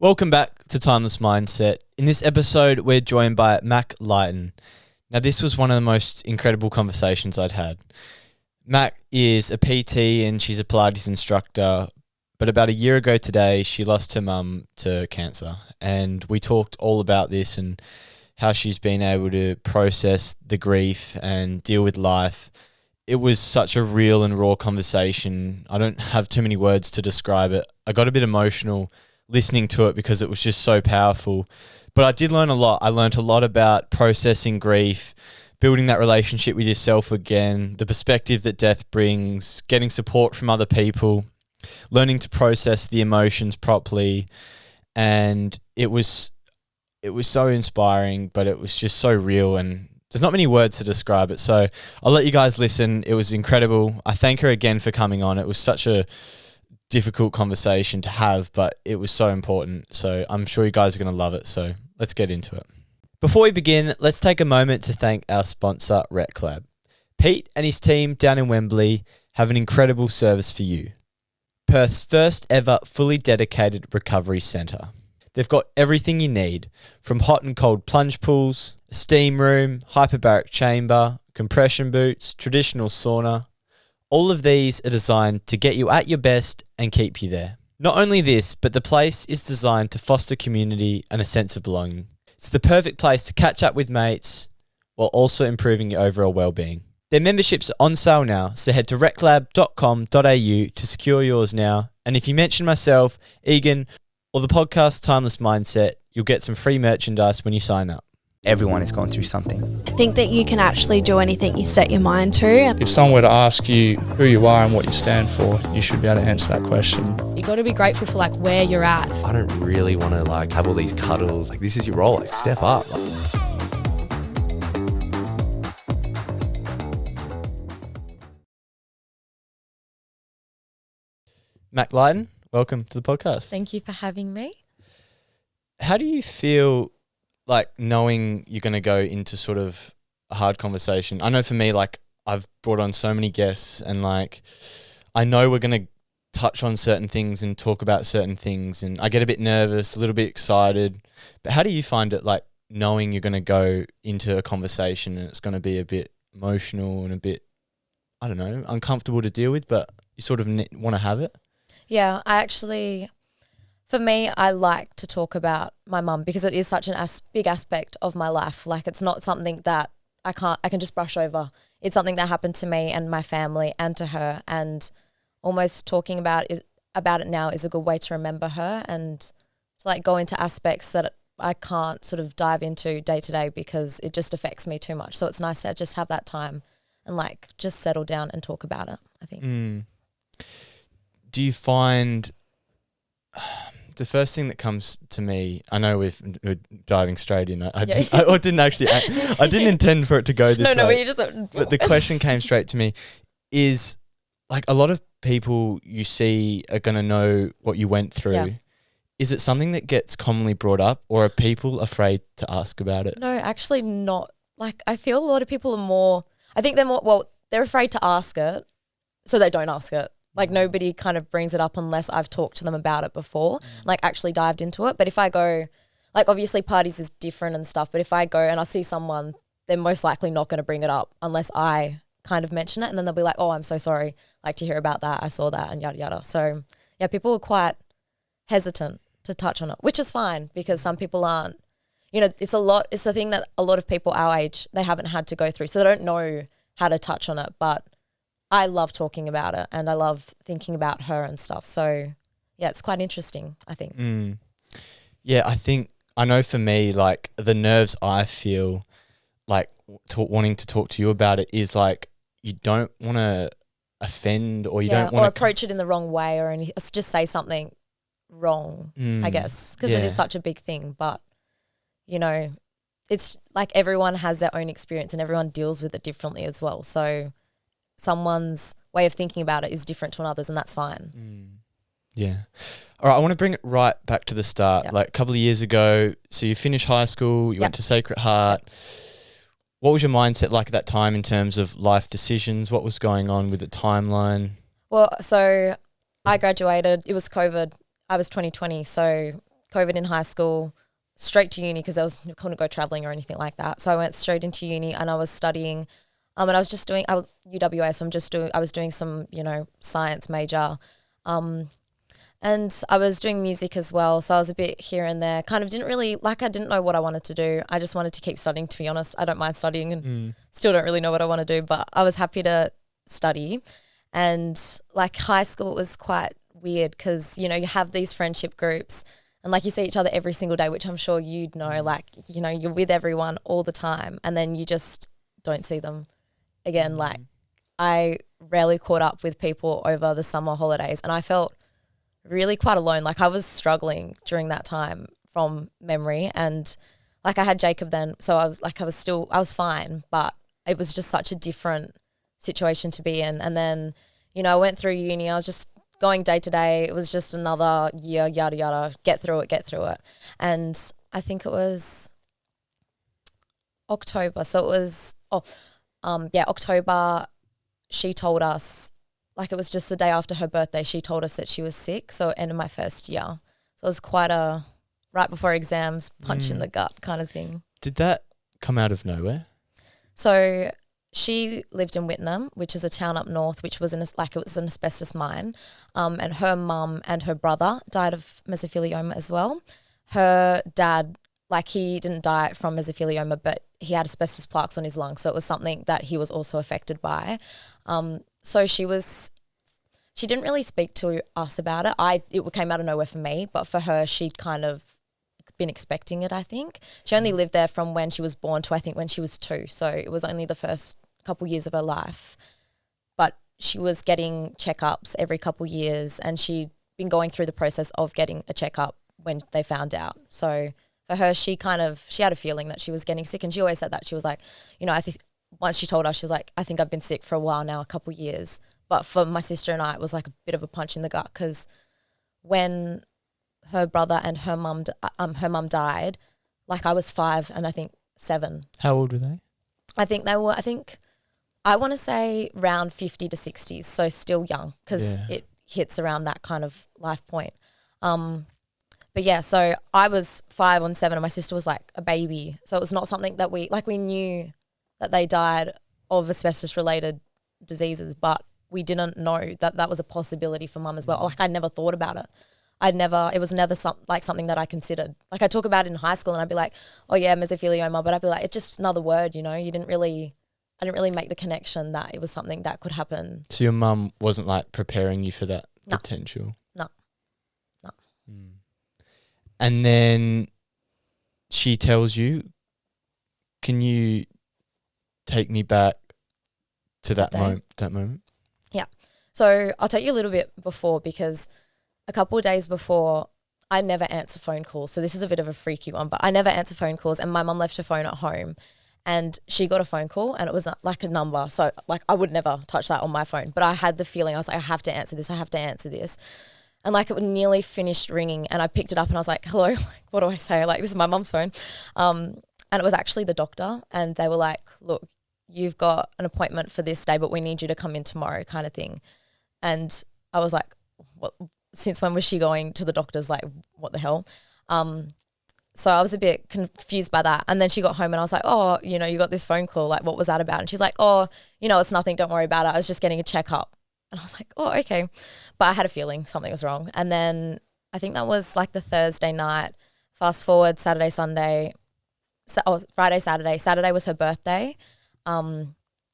Welcome back to Timeless Mindset. In this episode, we're joined by Mack Lighton. Now, this was one of the most incredible conversations I'd had. Mack is a PT and she's a Pilates instructor, but about a year ago today, she lost her mum to cancer. And we talked all about this and how she's been able to process the grief and deal with life. It was such a real and raw conversation. I don't have too many words to describe it. I got a bit emotional listening to it because it was just so powerful. But I did learn a lot. I learned a lot about processing grief, building that relationship with yourself again, the perspective that death brings, getting support from other people, learning to process the emotions properly. And it was so inspiring, but it was just so real, and there's not many words to describe it. So I'll let you guys listen. It was incredible. I thank her again for coming on. It was such a difficult conversation to have, but it was so important. So I'm sure you guys are going to love it. So let's get into it. Before we begin, let's take a moment to thank our sponsor, RecLab. Pete and his team down in Wembley have an incredible service for you. Perth's first ever fully dedicated recovery centre. They've got everything you need, from hot and cold plunge pools, a steam room, hyperbaric chamber, compression boots, traditional sauna. All of these are designed to get you at your best and keep you there. Not only this, but the place is designed to foster community and a sense of belonging. It's the perfect place to catch up with mates while also improving your overall well-being. Their memberships are on sale now, so head to reclab.com.au to secure yours now. And if you mention myself, Egan, or the podcast Timeless Mindset, you'll get some free merchandise when you sign up. Everyone is going through something. I think that you can actually do anything you set your mind to. If someone were to ask you who you are and what you stand for, you should be able to answer that question. You got to be grateful for where you're at. I don't really want to have all these cuddles. This is your role. Step up. Mack Lighton, welcome to the podcast. Thank you for having me. How do you feel knowing you're going to go into sort of a hard conversation? I know for me, I've brought on so many guests and I know we're going to touch on certain things and talk about certain things, and I get a bit nervous, a little bit excited. But how do you find it knowing you're going to go into a conversation and it's going to be a bit emotional and a bit, I don't know, uncomfortable to deal with, but you sort of want to have it? Yeah, for me, I like to talk about my mum because it is such an big aspect of my life. It's not something that I can just brush over. It's something that happened to me and my family and to her, and almost talking about it now is a good way to remember her and to go into aspects that I can't sort of dive into day to day because it just affects me too much. So it's nice to just have that time and just settle down and talk about it, I think. Do you find the first thing that comes to me, I know we're diving straight in. I didn't intend for it to go this way. But you just. But the question came straight to me is a lot of people you see are going to know what you went through. Yeah. Is it something that gets commonly brought up, or are people afraid to ask about it? No, actually not. I feel a lot of people are more, I think they're afraid to ask it, so they don't ask it. Nobody kind of brings it up unless I've talked to them about it before, actually dived into it. But if I go, obviously parties is different and stuff, but if I go and I see someone, they're most likely not going to bring it up unless I kind of mention it, and then they'll be like, oh, I'm so sorry, to hear about that, I saw that, and yada, yada. So, yeah, people are quite hesitant to touch on it, which is fine because some people aren't. It's a thing that a lot of people our age, they haven't had to go through, so they don't know how to touch on it, but I love talking about it and I love thinking about her and stuff. So, yeah, it's quite interesting, I think. Yeah, I know for me, the nerves I feel wanting to talk to you about it is you don't want to offend, or you don't want to approach it in the wrong way, or just say something wrong, I guess, because it is such a big thing. But, it's everyone has their own experience and everyone deals with it differently as well. So someone's way of thinking about it is different to another's, and that's fine. Yeah. All right, I want to bring it right back to the start. Yep. A couple of years ago, so you finished high school, you went to Sacred Heart. Yep. What was your mindset at that time in terms of life decisions? What was going on with the timeline? Well, so I graduated. It was COVID. I was 2020, so COVID in high school, straight to uni because I couldn't go traveling or anything like that. So I went straight into uni and I was studying. And I was just doing UWA, so I was doing some, science major. And I was doing music as well, so I was a bit here and there. Kind of didn't know what I wanted to do. I just wanted to keep studying, to be honest. I don't mind studying and still don't really know what I want to do, but I was happy to study. And like high school was quite weird because, you have these friendship groups and like you see each other every single day, which I'm sure you'd know, like, you're with everyone all the time and then you just don't see them again. Like I rarely caught up with people over the summer holidays and I felt really quite alone. Like I was struggling during that time from memory and like I had Jacob then. So I was fine, but it was just such a different situation to be in. And then, I went through uni. I was just going day to day. It was just another year, yada, yada, get through it. And I think it was October. So it was, October, she told us, like it was just the day after her birthday, she told us that she was sick. So it ended my first year. So it was quite a right before exams, punch in the gut kind of thing. Did that come out of nowhere? So she lived in Whitnam, which is a town up north, which was it was an asbestos mine. And her mum and her brother died of mesothelioma as well. Her dad, he didn't die from mesothelioma, but he had asbestos plaques on his lungs. So it was something that he was also affected by. So she didn't really speak to us about it. It came out of nowhere for me, but for her, she'd kind of been expecting it, I think. She only lived there from when she was born to I think when she was 2. So it was only the first couple years of her life. But she was getting checkups every couple years and she'd been going through the process of getting a checkup when they found out. So for her, she had a feeling that she was getting sick and she always said that. She was like, I think once she told us, she was like, I think I've been sick for a while now, a couple years. But for my sister and I, it was like a bit of a punch in the gut because when her brother and her mum died, I was 5 and I think 7. How old were they? I think they were, I want to say around 50 to 60s, so still young because it hits around that kind of life point. But yeah, so I was 5 and 7 and my sister was like a baby. So it was not something that we knew that they died of asbestos-related diseases, but we didn't know that that was a possibility for mum as well. I never thought about it. It was never something that I considered. I talk about it in high school and I'd be like, oh yeah, mesothelioma, but I'd be like, it's just another word, I didn't really make the connection that it was something that could happen. So your mum wasn't preparing you for that potential? No. And then she tells you, can you take me back to that moment? Yeah. So I'll tell you a little bit before because a couple of days before, I never answer phone calls. So this is a bit of a freaky one, but I never answer phone calls and my mum left her phone at home and she got a phone call and it was like a number. So I would never touch that on my phone, but I had the feeling, I was like, I have to answer this. And it would nearly finished ringing and I picked it up and I was like, hello, what do I say? This is my mum's phone. And it was actually the doctor and they were like, look, you've got an appointment for this day, but we need you to come in tomorrow kind of thing. And I was like, what? Since when was she going to the doctors? What the hell? So I was a bit confused by that. And then she got home and I was like, oh, you got this phone call. What was that about? And she's like, oh, it's nothing. Don't worry about it. I was just getting a checkup. And I was like, oh, okay. But I had a feeling something was wrong. And then I think that was the Thursday night. Fast forward Saturday, Sunday, Friday, Saturday. Saturday was her birthday.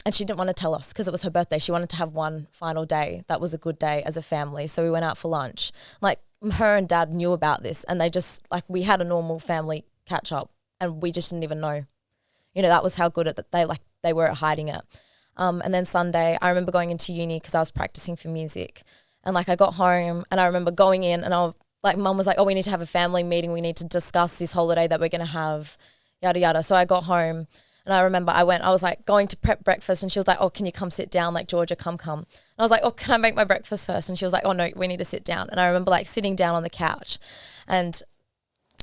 And she didn't want to tell us because it was her birthday. She wanted to have one final day that was a good day as a family. So we went out for lunch. Her and dad knew about this and they just we had a normal family catch up and we just didn't even know. That was how good they were at hiding it. And then Sunday, I remember going into uni because I was practicing for music. And I got home and I remember going in and mum was like, oh, we need to have a family meeting. We need to discuss this holiday that we're going to have, yada, yada. So I got home. And I remember I was going to prep breakfast and she was like, oh, can you come sit down? Georgia, come. And I was like, oh, can I make my breakfast first? And she was like, oh no, we need to sit down. And I remember sitting down on the couch and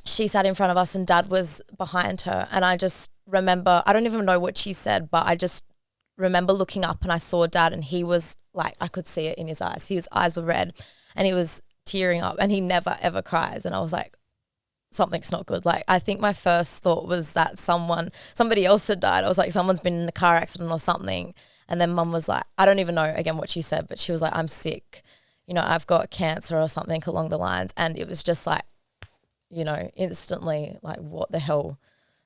she sat in front of us and dad was behind her. And I just remember, I don't even know what she said, but I just remember looking up and I saw dad and he was I could see it in his eyes. His eyes were red and he was tearing up and he never ever cries. And I was like, something's not good. Like, I think my first thought was that somebody else had died. I was like, someone's been in a car accident or something. And then mum was like, I don't even know again what she said, but she was like, I'm sick. You know, I've got cancer or something along the lines. And it was just like, you know, instantly, like, what the hell?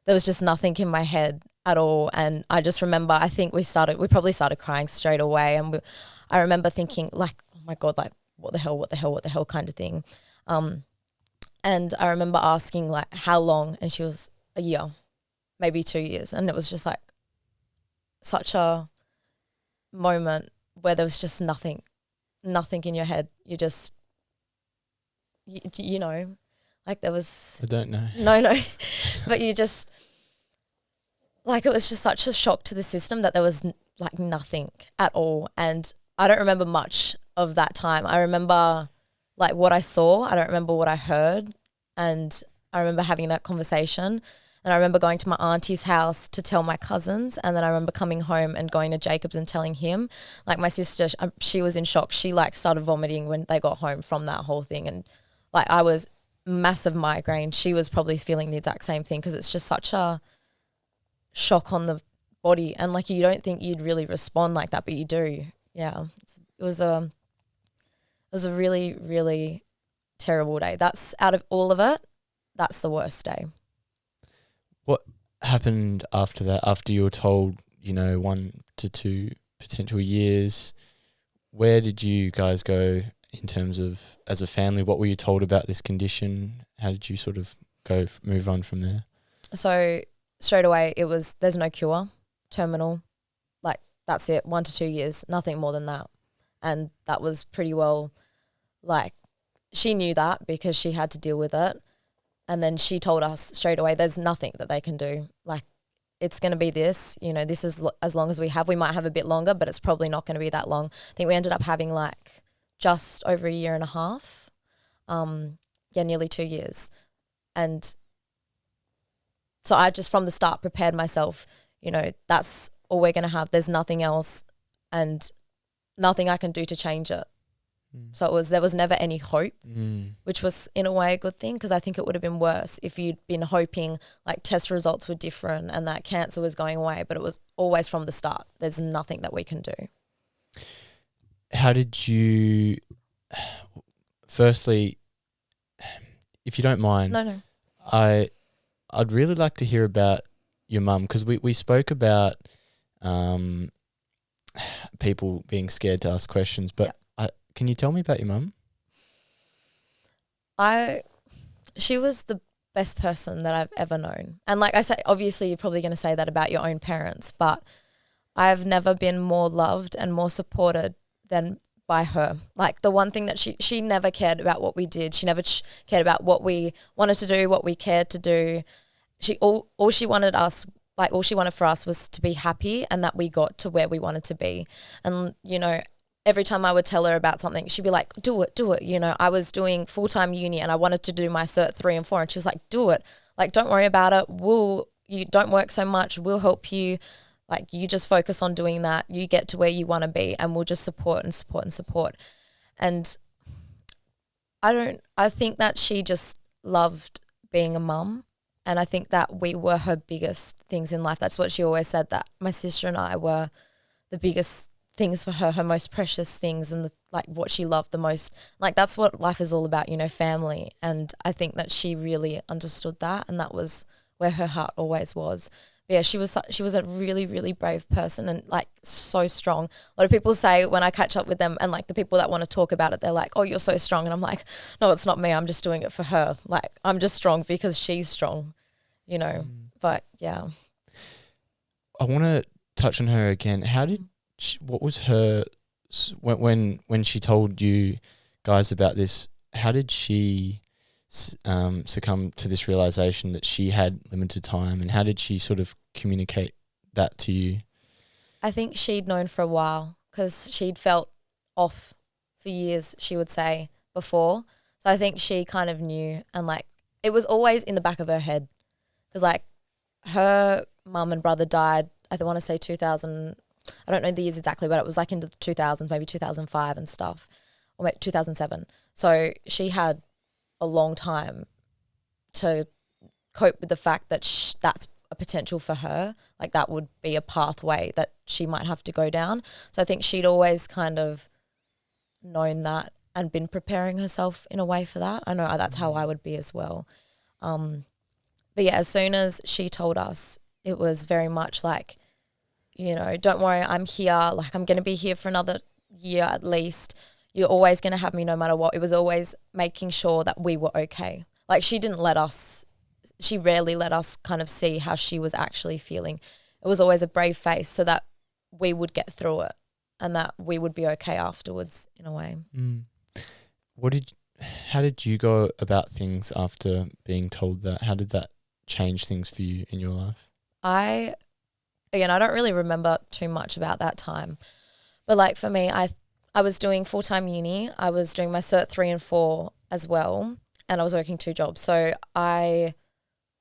There was just nothing in my head at all. And I just remember, I think we probably started crying straight away. And I remember thinking, like, oh my God, like, what the hell kind of thing. And I remember asking, like, how long? And she was a year, maybe 2 years. And it was just like such a moment where there was just nothing in your head. You just, you know, like there was. I don't know. No. But you just, like, it was just such a shock to the system that there was like nothing at all. And I don't remember much of that time. I remember like what I saw. I don't remember what I heard. And I remember having that conversation. And I remember going to my auntie's house to tell my cousins. And then I remember coming home and going to Jacob's and telling him. Like, my sister, she was in shock. She like started vomiting when they got home from that whole thing. And like, I was massive migraine. She was probably feeling the exact same thing because it's just such a shock on the body. And like, you don't think you'd really respond like that, but you do. Yeah. It was a really, really terrible day. That's, out of all of it, that's the worst day. What happened after that? After you were told, you know, 1 to 2 potential years, where did you guys go in terms of as a family? What were you told about this condition? How did you sort of move on from there? So straight away it was, there's no cure, terminal, like that's it, 1 to 2 years, nothing more than that. And that was pretty well, like, she knew that because she had to deal with it. And then she told us straight away, there's nothing that they can do. Like, it's going to be this, you know, this is as long as we have. We might have a bit longer, but it's probably not going to be that long. I think we ended up having like just over 1.5 years. Nearly 2 years. And so I just from the start prepared myself, you know, that's all we're going to have. There's nothing else and nothing I can do to change it. So there was never any hope, which was in a way a good thing because I think it would have been worse if you'd been hoping like test results were different and that cancer was going away, but it was always from the start. There's nothing that we can do. How did you, firstly, if you don't mind, No. I'd really like to hear about your mum because we spoke about people being scared to ask questions, but can you tell me about your mum? She was the best person that I've ever known. And like I say, obviously you're probably going to say that about your own parents, but I've never been more loved and more supported than by her. Like the one thing that she never cared about what we did. She never cared about what we wanted to do, what we cared to do. All she wanted for us was to be happy and that we got to where we wanted to be. And, you know, every time I would tell her about something, she'd be like, do it. You know, I was doing full-time uni and I wanted to do my Cert 3 and 4 and she was like, do it. Like, don't worry about it. You don't work so much. We'll help you. Like, you just focus on doing that. You get to where you want to be and we'll just support and support and support. And I think that she just loved being a mum. And I think that we were her biggest things in life. That's what she always said, that my sister and I were the biggest things for her most precious things and what she loved the most. Like, that's what life is all about, you know, family. And I think that she really understood that and that was where her heart always was. But yeah, she was a really, really brave person and like so strong. A lot of people say when I catch up with them and like the people that want to talk about it, they're like, oh, you're so strong. And I'm like, no, it's not me. I'm just doing it for her. Like, I'm just strong because she's strong, you know. But yeah. I want to touch on her again. What was her, when she told you guys about this, how did she succumb to this realization that she had limited time and how did she sort of communicate that to you? I think she'd known for a while because she'd felt off for years, she would say, before. So I think she kind of knew and like it was always in the back of her head because like her mum and brother died, I want to say 2000, I don't know the years exactly, but it was like into the 2000s, maybe 2005 and stuff, or maybe 2007. So she had a long time to cope with the fact that that's a potential for her. Like that would be a pathway that she might have to go down. So I think she'd always kind of known that and been preparing herself in a way for that. I know that's how I would be as well. But yeah, as soon as she told us, it was very much like, you know, don't worry, I'm here. Like I'm going to be here for another year at least. You're always going to have me no matter what. It was always making sure that we were okay. Like she rarely let us kind of see how she was actually feeling. It was always a brave face so that we would get through it and that we would be okay afterwards in a way. How did you go about things after being told that? How did that change things for you in your life? I don't really remember too much about that time. But like for me, I was doing full-time uni. I was doing my Cert 3 and 4 as well, and I was working 2 jobs. So I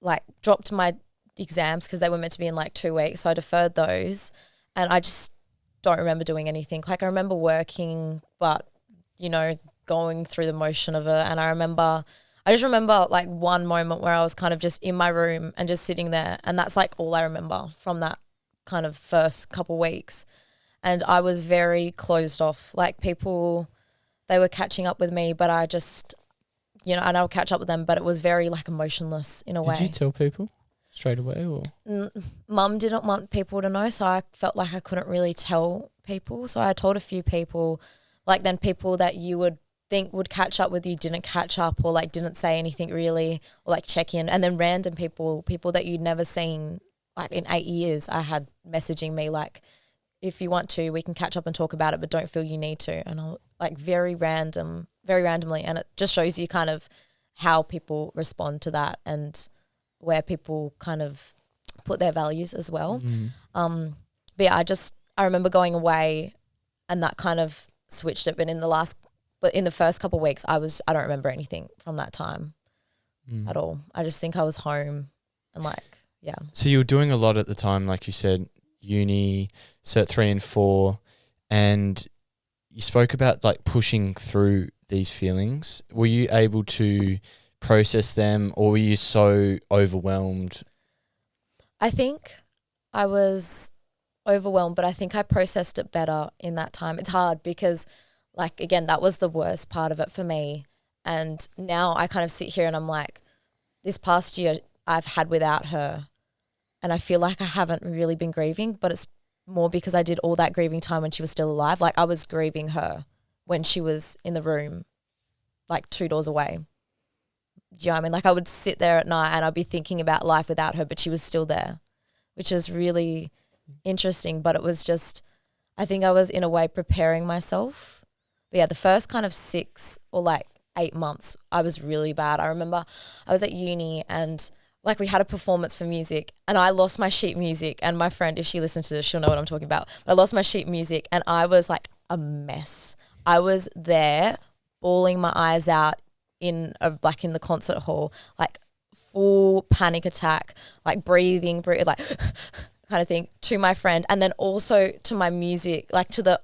like dropped my exams because they were meant to be in like 2 weeks. So I deferred those, and I just don't remember doing anything. Like I remember working, but, you know, going through the motion of it. And I just remember like one moment where I was kind of just in my room and just sitting there. And that's like all I remember from that kind of first couple weeks. And I was very closed off. Like people, they were catching up with me, but I just, you know, and I'll catch up with them, but it was very like emotionless in a way. Did you tell people straight away or? Mum didn't want people to know, so I felt like I couldn't really tell people. So I told a few people, like then people that you would think would catch up with you didn't catch up or like didn't say anything really or like check in. And then random people that you'd never seen like in 8 years, I had messaging me like, if you want to, we can catch up and talk about it, but don't feel you need to. And I'll like very randomly. And it just shows you kind of how people respond to that and where people kind of put their values as well. But yeah, I remember going away and that kind of switched it. But in the first couple of weeks, I don't remember anything from that time at all. I just think I was home and like, yeah. So you were doing a lot at the time, like you said, uni, Cert 3 and 4, and you spoke about like pushing through these feelings. Were you able to process them or were you so overwhelmed? I think I was overwhelmed, but I think I processed it better in that time. It's hard because like, again, that was the worst part of it for me. And now I kind of sit here and I'm like, this past year I've had without her and I feel like I haven't really been grieving, but it's more because I did all that grieving time when she was still alive. Like I was grieving her when she was in the room, like 2 doors away. Do you know what I mean? Like I would sit there at night and I'd be thinking about life without her, but she was still there, which is really interesting. But it was just, I think I was in a way preparing myself. But yeah, the first kind of 6 or like 8 months, I was really bad. I remember I was at uni and like we had a performance for music and I lost my sheet music, and my friend, if she listens to this, she'll know what I'm talking about. But I lost my sheet music and I was like a mess. I was there bawling my eyes out in the concert hall, like full panic attack, like breathing like kind of thing to my friend, and then also to my music, like to the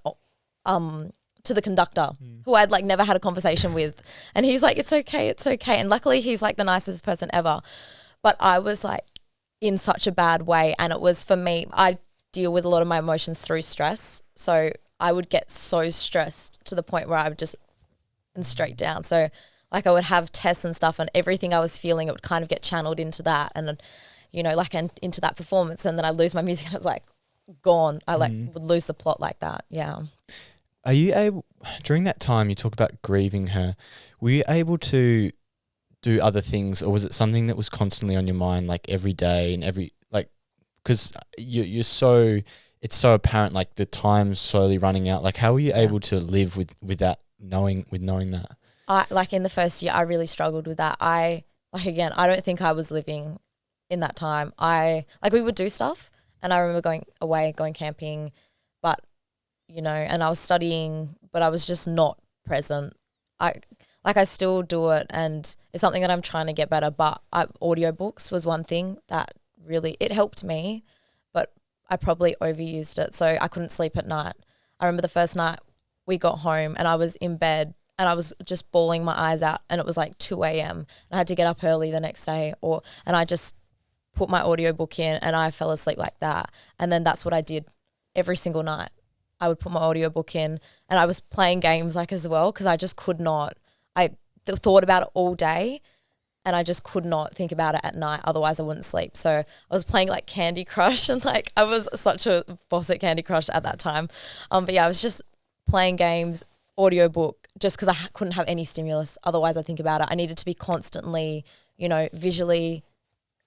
conductor who I'd like never had a conversation with. And he's like, it's okay. And luckily he's like the nicest person ever. But I was like in such a bad way. And it was, for me, I deal with a lot of my emotions through stress. So I would get so stressed to the point where I would just and straight down. So like I would have tests and stuff and everything I was feeling, it would kind of get channeled into that and, you know, like and into that performance. And then I lose my music and I was like gone. I like would lose the plot like that. Yeah. Are you able, during that time you talk about grieving her, were you able to do other things, or was it something that was constantly on your mind, like every day and because you're so, it's so apparent, like the time's slowly running out. Like how were you able to live with that, knowing that? I like in the first year, I really struggled with that. I don't think I was living in that time. We would do stuff and I remember going away, going camping, but you know, and I was studying, but I was just not present. I still do it and it's something that I'm trying to get better, but audiobooks was one thing that really, it helped me, but I probably overused it. So I couldn't sleep at night. I remember the first night we got home and I was in bed and I was just bawling my eyes out, and it was like 2 a.m. and I had to get up early the next day, and I just put my audiobook in and I fell asleep like that. And then that's what I did every single night. I would put my audiobook in, and I was playing games like as well, because I just could not. I thought about it all day, and I just could not think about it at night. Otherwise I wouldn't sleep. So I was playing like Candy Crush, and like I was such a boss at Candy Crush at that time. But yeah, I was just playing games, audiobook, just because I couldn't have any stimulus. Otherwise I think about it. I needed to be constantly, visually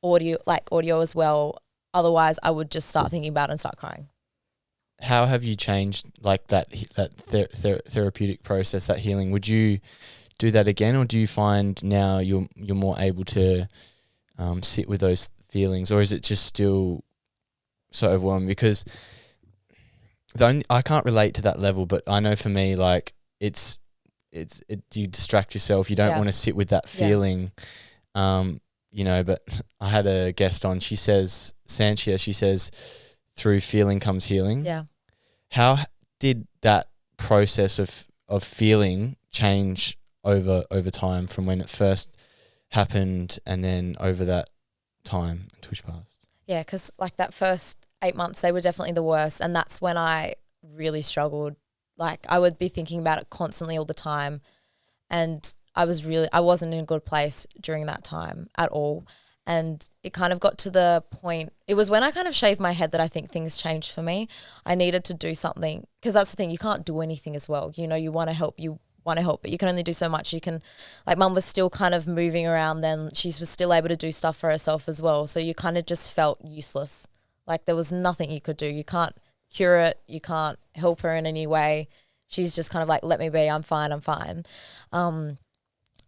audio as well. Otherwise I would just start thinking about it and start crying. How have you changed like that therapeutic process, that healing? Would you do that again, or do you find now you're more able to sit with those feelings, or is it just still so overwhelming? Because I can't relate to that level, but I know for me, like it's you distract yourself. You don't want to sit with that feeling, But I had a guest on. She says, Sanchia, through feeling comes healing. Yeah. How did that process of feeling change over time from when it first happened and then over that time until she passed? Yeah, because like that first 8 months, they were definitely the worst. And that's when I really struggled. Like I would be thinking about it constantly all the time. And I wasn't in a good place during that time at all. And it kind of got to the point, it was when I kind of shaved my head that I think things changed for me. I needed to do something, because that's the thing, you can't do anything as well. You want to help, but you can only do so much. You can, like mum was still kind of moving around then. She was still able to do stuff for herself as well. So you kind of just felt useless. Like there was nothing you could do. You can't cure it. You can't help her in any way. She's just kind of like, let me be, I'm fine.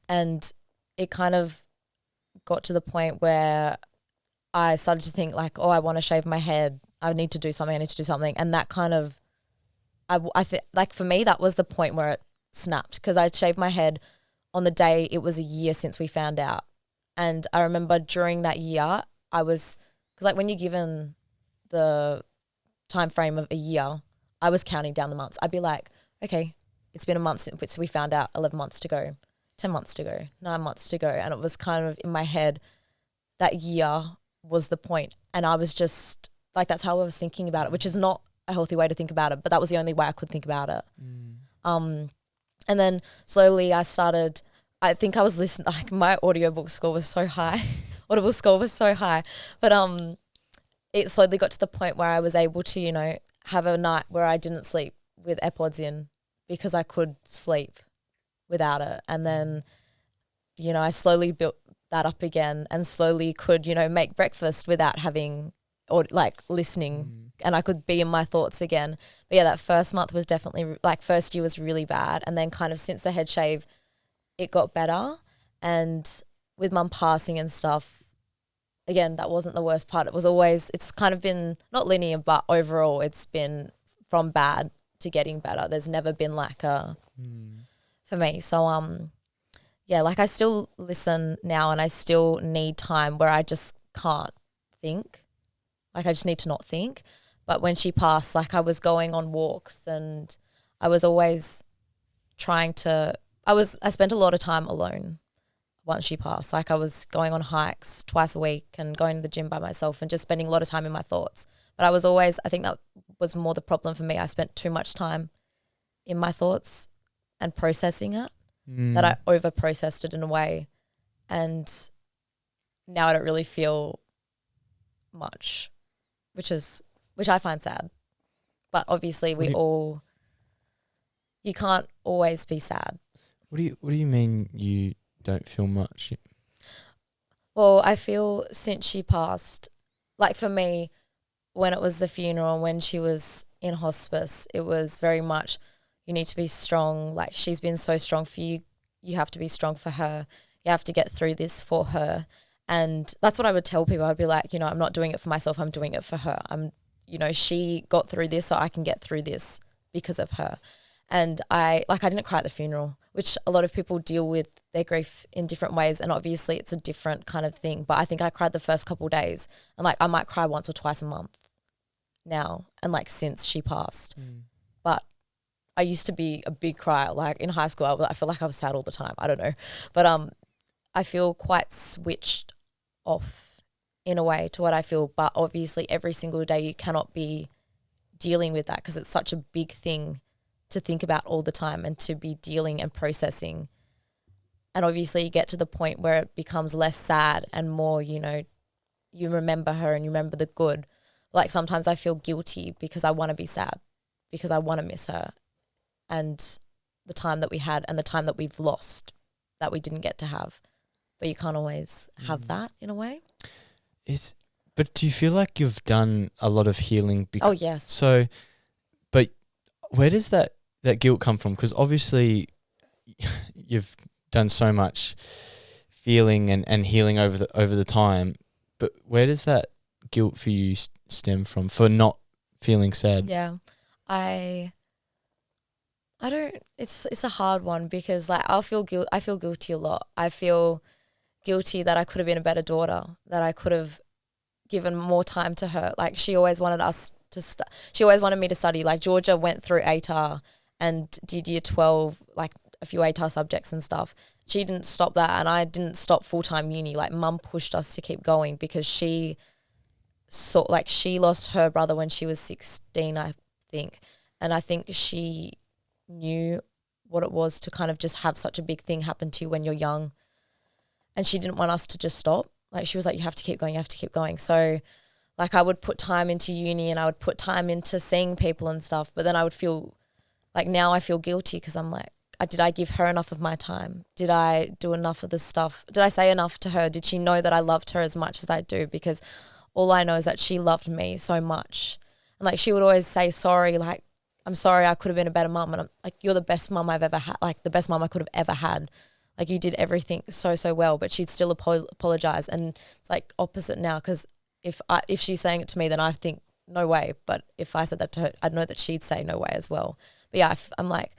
And it kind of got to the point where I started to think like, I want to shave my head. I need to do something. And that kind of, I feel like for me, that was the point where it snapped, because I shaved my head on the day it was a year since we found out. And I remember during that year, because like when you're given the time frame of a year, I was counting down the months. I'd be like, okay, it's been a month since we found out, 11 months to go, 10 months to go, 9 months to go. And it was kind of in my head that year was the point. And I was just like, that's how I was thinking about it, which is not a healthy way to think about it, but that was the only way I could think about it. And then slowly I think I was listening, like my audiobook score was so high, audible score was so high, but it slowly got to the point where I was able to, have a night where I didn't sleep with AirPods in, because I could sleep without it. And then, I slowly built that up again, and slowly could, make breakfast without having, or like listening, and I could be in my thoughts again. But yeah, that first month was definitely, like first year was really bad. And then kind of since the head shave, it got better. And with mum passing and stuff, again, that wasn't the worst part. It's kind of been not linear, but overall it's been from bad to getting better. There's never been like for me. So, yeah, like I still listen now, and I still need time where I just can't think. Like I just need to not think. But when she passed, like I was going on walks, and I was always I spent a lot of time alone once she passed. Like I was going on hikes twice a week and going to the gym by myself and just spending a lot of time in my thoughts. But I think that was more the problem for me. I spent too much time in my thoughts and processing it, that I over-processed it in a way. And now I don't really feel much, which I find sad. But obviously you can't always be sad. What do you mean you don't feel much? Well, I feel since she passed, like for me, when it was the funeral, when she was in hospice, it was very much, you need to be strong. Like she's been so strong for you. You have to be strong for her. You have to get through this for her. And that's what I would tell people. I'd be like, I'm not doing it for myself. I'm doing it for her. She got through this, so I can get through this because of her. And I didn't cry at the funeral, which a lot of people deal with their grief in different ways. And obviously it's a different kind of thing. But I think I cried the first couple of days, and like I might cry once or twice a month now, and like since she passed. But I used to be a big crier. Like in high school, I feel like I was sad all the time. I don't know. But I feel quite switched off in a way to what I feel. But obviously every single day you cannot be dealing with that because it's such a big thing to think about all the time and to be dealing and processing. And obviously you get to the point where it becomes less sad and more, you know, you remember her and you remember the good. Like sometimes I feel guilty because I want to be sad, because I want to miss her and the time that we had and the time that we've lost that we didn't get to have. But you can't always have that in a way. But do you feel like you've done a lot of healing? Oh, yes. So, but where does that guilt come from? Because obviously you've done so much feeling and healing over the time. But where does that guilt for you stem from for not feeling sad? Yeah, I don't. It's a hard one because like I feel guilty a lot. I feel guilty that I could have been a better daughter, that I could have given more time to her. Like she always wanted us to she always wanted me to study. Like Georgia went through ATAR and did year 12, like a few ATAR subjects and stuff. She didn't stop that and I didn't stop full-time uni. Like mum pushed us to keep going because she lost her brother when she was 16, I think. And I think she knew what it was to kind of just have such a big thing happen to you when you're young. And she didn't want us to just stop. Like she was like, you have to keep going, you have to keep going. So like I would put time into uni and I would put time into seeing people and stuff. But then I would feel like now I feel guilty because I'm like, did I give her enough of my time? Did I do enough of this stuff? Did I say enough to her? Did she know that I loved her as much as I do? Because all I know is that she loved me so much. And like she would always say sorry, like, I'm sorry, I could have been a better mum. And I'm like, you're the best mum I've ever had, like the best mum I could have ever had. Like you did everything so well, but she'd still apologize. And it's like opposite now because if she's saying it to me, then I think no way. But if I said that to her, I'd know that she'd say no way as well. But yeah, I'm like,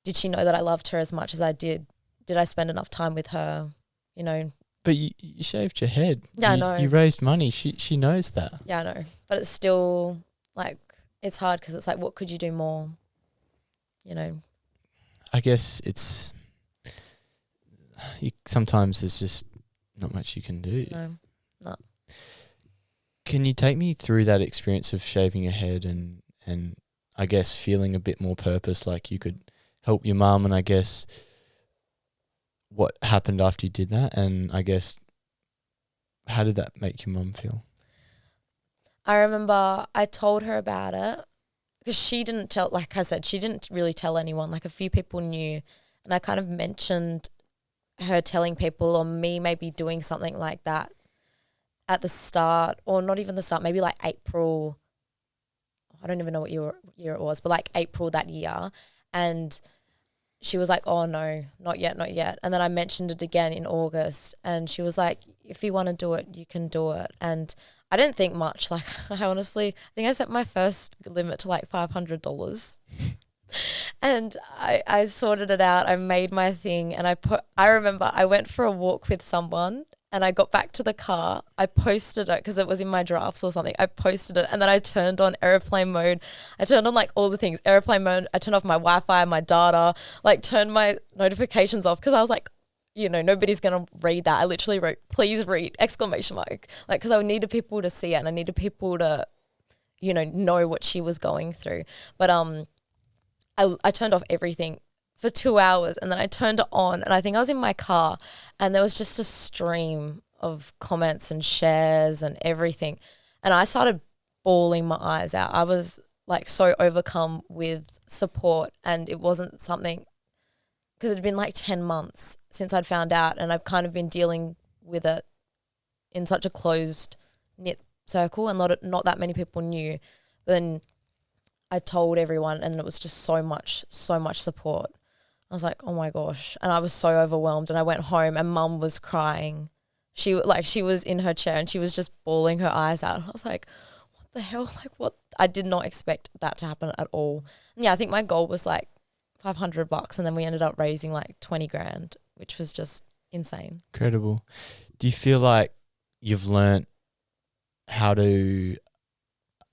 did she know that I loved her as much as I did? Did I spend enough time with her? You know. But you shaved your head. Yeah, I know. You raised money. She knows that. Yeah, I know. But it's still like it's hard because it's like, what could you do more? You know. I guess sometimes there's just not much you can do. No. Can you take me through that experience of shaving your head and I guess feeling a bit more purpose, like you could help your mum, and I guess what happened after you did that, and I guess how did that make your mum feel? I remember I told her about it because she didn't tell, like I said, she didn't really tell anyone. Like a few people knew, and I kind of mentioned her telling people or me maybe doing something like that at the start, or not even the start, maybe like April. I don't even know what year it was, but like April that year. And she was like, oh no, not yet. And then I mentioned it again in August and she was like, if you want to do it, you can do it. And I didn't think much. Like I think I set my first limit to like $500. And I sorted it out. I made my thing and I remember I went for a walk with someone and I got back to the car. I posted it because it was in my drafts or something. I posted it and then I turned on airplane mode. I turned on like all the things, airplane mode. I turned off my Wi-Fi, my data, like turned my notifications off because I was like, you know, nobody's going to read that. I literally wrote, please read, ! Like, because I needed people to see it and I needed people to, you know what she was going through. But I turned off everything for 2 hours and then I turned it on and I think I was in my car and there was just a stream of comments and shares and everything. And I started bawling my eyes out. I was like so overcome with support and it wasn't something, because it had been like 10 months since I'd found out and I've kind of been dealing with it in such a closed knit circle and not that many people knew. But then I told everyone and it was just so much support. I was like, oh my gosh. And I was so overwhelmed and I went home and mum was crying. She was in her chair and she was just bawling her eyes out. I was like, what the hell? Like what? I did not expect that to happen at all. And yeah, I think my goal was like $500 and then we ended up raising like 20 grand, which was just insane. Incredible. Do you feel like you've learnt how to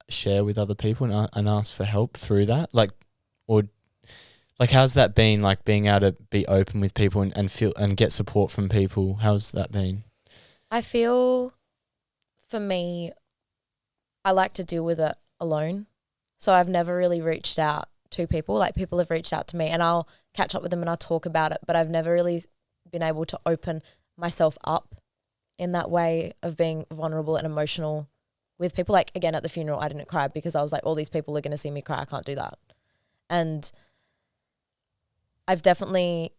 share with other people and ask for help through that? Like, or Like, how's that been? Like, being able to be open with people and feel and get support from people. How's that been? I feel, for me, I like to deal with it alone. So I've never really reached out to people. Like, people have reached out to me and I'll catch up with them and I'll talk about it, but I've never really been able to open myself up in that way of being vulnerable and emotional with people. Like, again, at the funeral, I didn't cry because I was like, all these people are going to see me cry. I can't do that. And I've definitely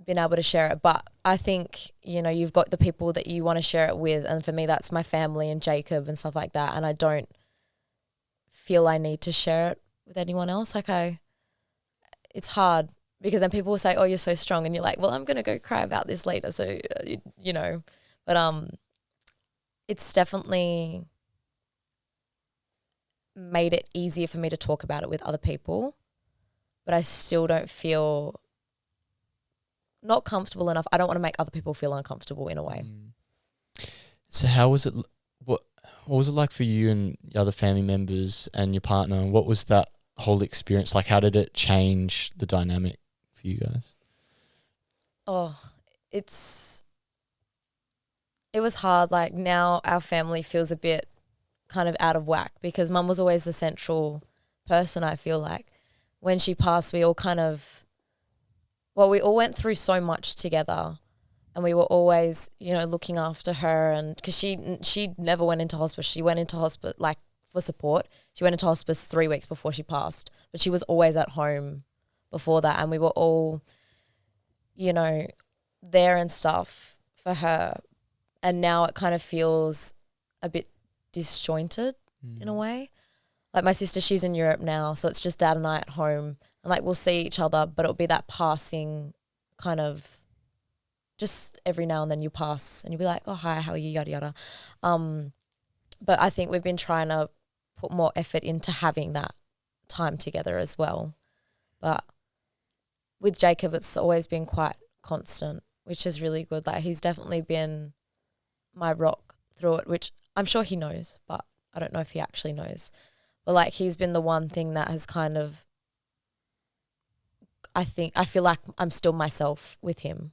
been able to share it, but I think, you know, you've got the people that you want to share it with, and for me that's my family and Jacob and stuff like that, and I don't feel I need to share it with anyone else. Like, it's hard because then people will say, oh, you're so strong, and you're like, well, I'm going to go cry about this later, so you know, but it's definitely made it easier for me to talk about it with other people, but I still don't feel not comfortable enough. I don't want to make other people feel uncomfortable in a way. So how was it? What was it like for you and your other family members and your partner? What was that whole experience like? How did it change the dynamic for you guys? Oh, it was hard. Like, now our family feels a bit kind of out of whack because Mum was always the central person. I feel like when she passed, we all went through so much together, and we were always, you know, looking after her. And because she never went into hospice. She went into hospice like for support. She went into hospice 3 weeks before she passed, but she was always at home before that. And we were all, you know, there and stuff for her. And now it kind of feels a bit disjointed in a way. Like, my sister, she's in Europe now, so it's just Dad and I at home. And, like, we'll see each other, but it'll be that passing kind of, just every now and then you pass and you'll be like, oh, hi, how are you, yada, yada. But I think we've been trying to put more effort into having that time together as well. But with Jacob, it's always been quite constant, which is really good. Like, he's definitely been my rock through it, which I'm sure he knows, but I don't know if he actually knows. But, like, he's been the one thing that has kind of, I feel like I'm still myself with him.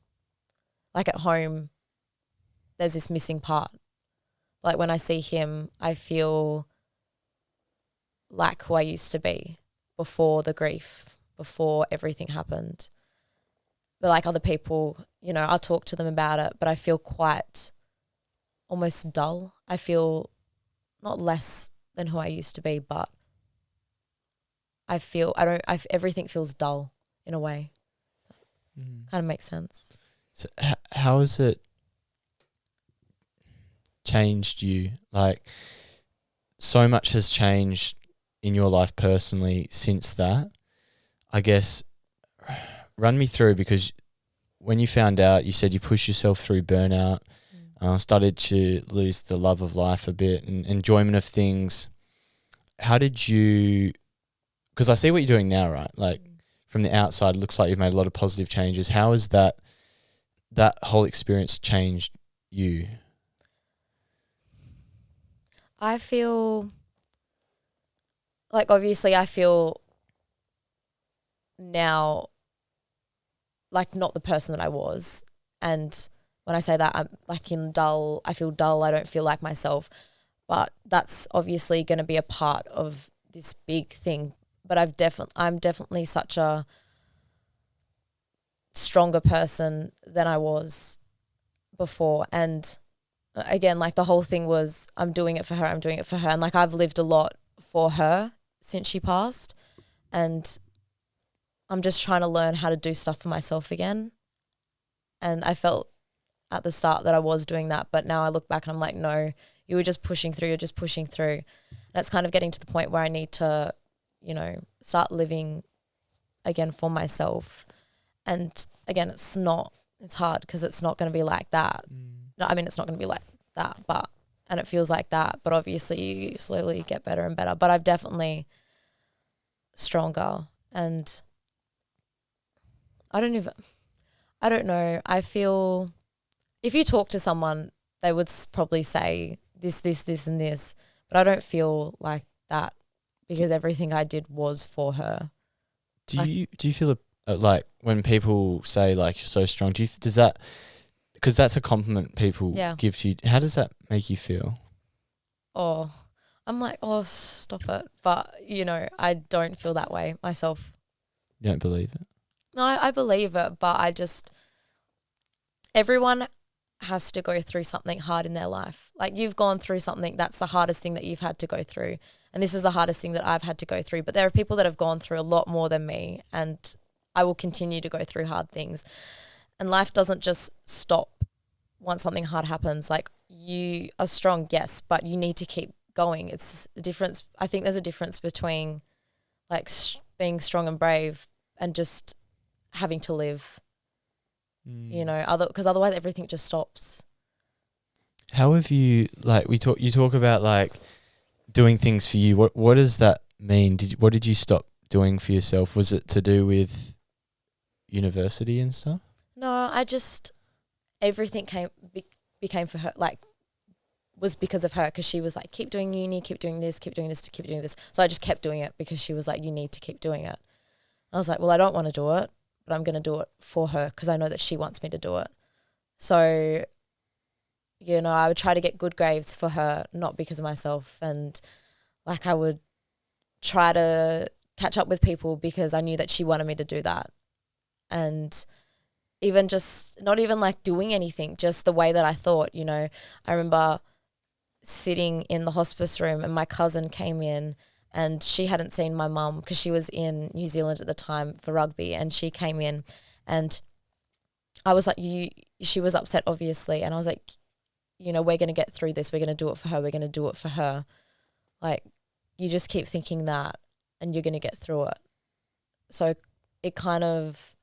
Like, at home, there's this missing part. Like, when I see him, I feel like who I used to be before the grief, before everything happened. But, like, other people, you know, I'll talk to them about it, but I feel quite almost dull. I feel not less than who I used to be, but I feel everything feels dull in a way. Kind of makes sense. So how has it changed you? Like, so much has changed in your life personally since that. I guess run me through, because when you found out, you said you pushed yourself through burnout, started to lose the love of life a bit and enjoyment of things. How did you, because I see what you're doing now, right? Like, from the outside, it looks like you've made a lot of positive changes. How has that whole experience changed you? I feel like, obviously, I feel now like not the person that I was. And when I say that, I'm like I feel dull. I don't feel like myself. But that's obviously going to be a part of this big thing. But I'm definitely such a stronger person than I was before. And again, like, the whole thing was, I'm doing it for her. And, like, I've lived a lot for her since she passed. And I'm just trying to learn how to do stuff for myself again. And I felt at the start that I was doing that, but now I look back and I'm like, no, you were just pushing through. You're just pushing through. And it's kind of getting to the point where I need to, you know, start living again for myself. And again, it's hard because it's not going to be like that. No, I mean, it's not going to be like that, and it feels like that, but obviously you slowly get better and better. But I've definitely stronger, and I don't know. I feel if you talk to someone, they would probably say this, and this, but I don't feel like that because everything I did was for her. Do you feel like when people say like you're so strong? Does that, because that's a compliment people give to you? How does that make you feel? Oh, I'm like, oh, stop it. But I don't feel that way myself. You don't believe it? No, I believe it, but everyone has to go through something hard in their life. Like you've gone through something, that's the hardest thing that you've had to go through. And this is the hardest thing that I've had to go through. But there are people that have gone through a lot more than me, and I will continue to go through hard things. And life doesn't just stop once something hard happens. Like you are strong, yes, but you need to keep going. It's a difference. I think there's a difference between like being strong and brave and just having to live, because otherwise everything just stops. How have you, like, you talk about like doing things for you. What does that mean? What did you stop doing for yourself? Was it to do with university and stuff? No, everything became for her, like, was because of her, because she was like, keep doing uni, keep doing this, keep doing this, keep doing this. So I just kept doing it because she was like, you need to keep doing it. I was like, well, I don't want to do it, but I'm going to do it for her because I know that she wants me to do it. So, I would try to get good grades for her, not because of myself. And like I would try to catch up with people because I knew that she wanted me to do that. And even just not even like doing anything, just the way that I thought, I remember sitting in the hospice room and my cousin came in and she hadn't seen my mum because she was in New Zealand at the time for rugby, and she came in and I was like, she was upset obviously, and I was like, we're going to get through this. We're going to do it for her. We're going to do it for her. Like, you just keep thinking that and you're going to get through it. So it kind of,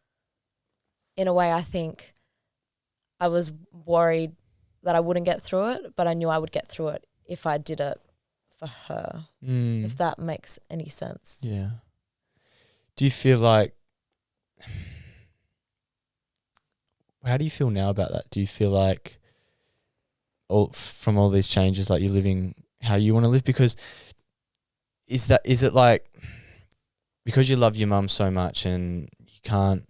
in a way, I think I was worried that I wouldn't get through it, but I knew I would get through it if I did it for her, if that makes any sense. Yeah. Do you feel like, how do you feel now about that? Do you feel like from all these changes, like you're living how you want to live? Because is it like, because you love your mum so much and you can't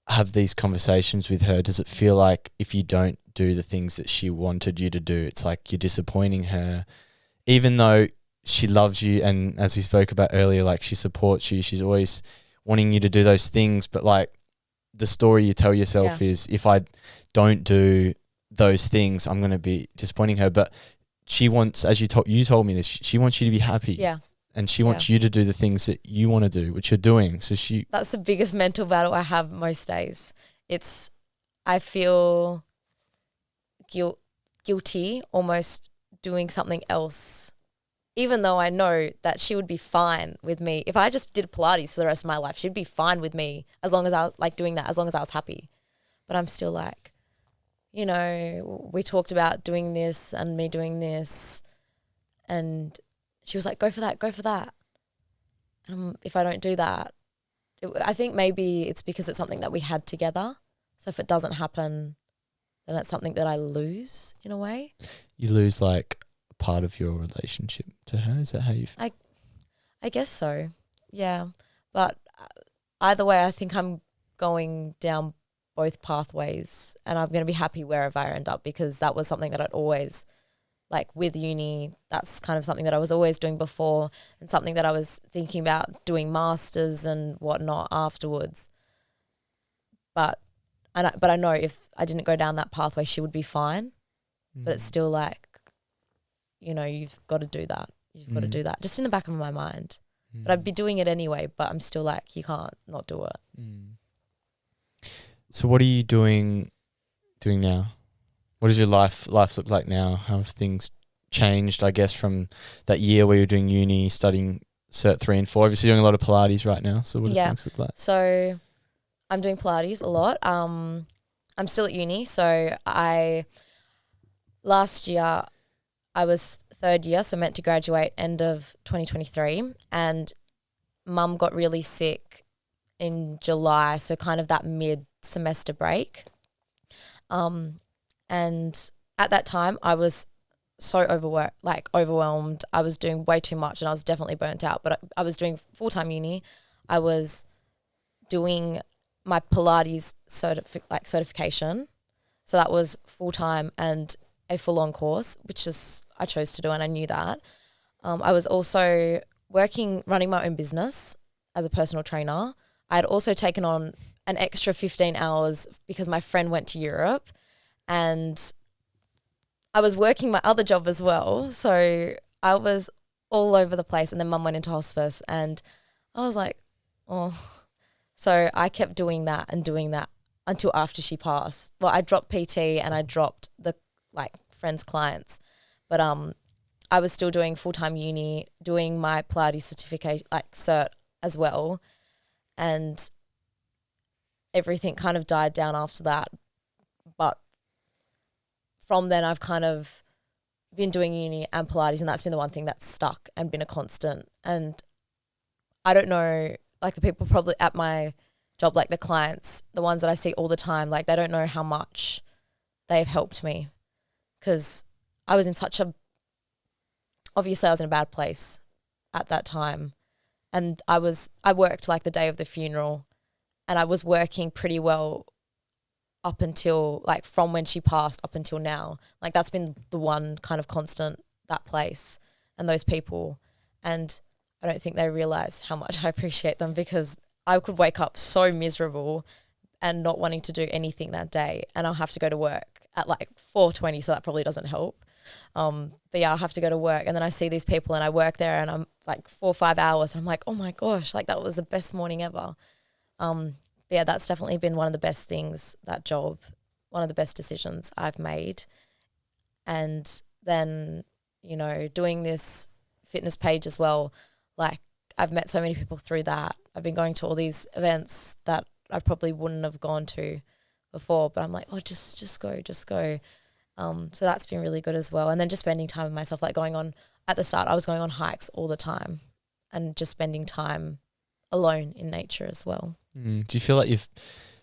have these conversations with her, does it feel like if you don't do the things that she wanted you to do, it's like you're disappointing her, even though she loves you, and as we spoke about earlier, like she supports you, she's always wanting you to do those things, but like the story you tell yourself is, if I don't do those things, I'm going to be disappointing her. But she wants, as you told me this, she wants you to be happy. Yeah. And she wants you to do the things that you want to do, which you're doing. So that's the biggest mental battle I have most days. I feel guilty almost doing something else, even though I know that she would be fine with me. If I just did Pilates for the rest of my life, she'd be fine with me as long as I like doing that, as long as I was happy. But I'm still like, we talked about doing this and me doing this, and she was like, go for that, go for that. And if I don't do that, I think maybe it's because it's something that we had together. So if it doesn't happen, then it's something that I lose in a way. You lose like a part of your relationship to her? Is that how you feel? I guess so, yeah. But either way, I think I'm going down both pathways, and I'm going to be happy wherever I end up, because that was something that I'd always, like with uni, that's kind of something that I was always doing before, and something that I was thinking about doing masters and whatnot afterwards. But I know if I didn't go down that pathway, she would be fine. But it's still like, you've got to do that. You've got to do that, just in the back of my mind. But I'd be doing it anyway, but I'm still like, you can't not do it. So what are you doing now? What does your life look like now? How have things changed, I guess, from that year where you were doing uni, studying Cert 3 and 4? Obviously doing a lot of Pilates right now. So what do things look like? So I'm doing Pilates a lot. I'm still at uni. So last year I was third year, so meant to graduate end of 2023. And mum got really sick in July, so kind of that mid-semester break. And at that time, I was so overwhelmed. I was doing way too much, and I was definitely burnt out. But I was doing full-time uni. I was doing my Pilates certification. So that was full-time and a full-on course, which is I chose to do, and I knew that. I was also running my own business as a personal trainer. I had also taken on an extra 15 hours because my friend went to Europe, and I was working my other job as well. So I was all over the place, and then mum went into hospice, and I was like, oh. So I kept doing that until after she passed. Well, I dropped PT and I dropped the friends' clients, but I was still doing full-time uni, doing my Pilates certificate, cert as well, and everything kind of died down after that. But from then I've kind of been doing uni and Pilates, and that's been the one thing that's stuck and been a constant. And I don't know, the people probably at my job, the clients, the ones that I see all the time, they don't know how much they've helped me, because I was in obviously I was in a bad place at that time, and I worked the day of the funeral, and I was working pretty well up until from when she passed up until now. That's been the one kind of constant, that place and those people. And I don't think they realize how much I appreciate them, because I could wake up so miserable and not wanting to do anything that day, and I'll have to go to work at 4:20, so that probably doesn't help. But yeah, I'll have to go to work, and then I see these people and I work there, and I'm 4 or 5 hours, and I'm like, oh my gosh, that was the best morning ever. But yeah, that's definitely been one of the best things, that job, one of the best decisions I've made. And then, doing this fitness page as well, I've met so many people through that. I've been going to all these events that I probably wouldn't have gone to before, but I'm like, oh, just go. So that's been really good as well. And then just spending time with myself, at the start, I was going on hikes all the time, and just spending time alone in nature as well. Do you feel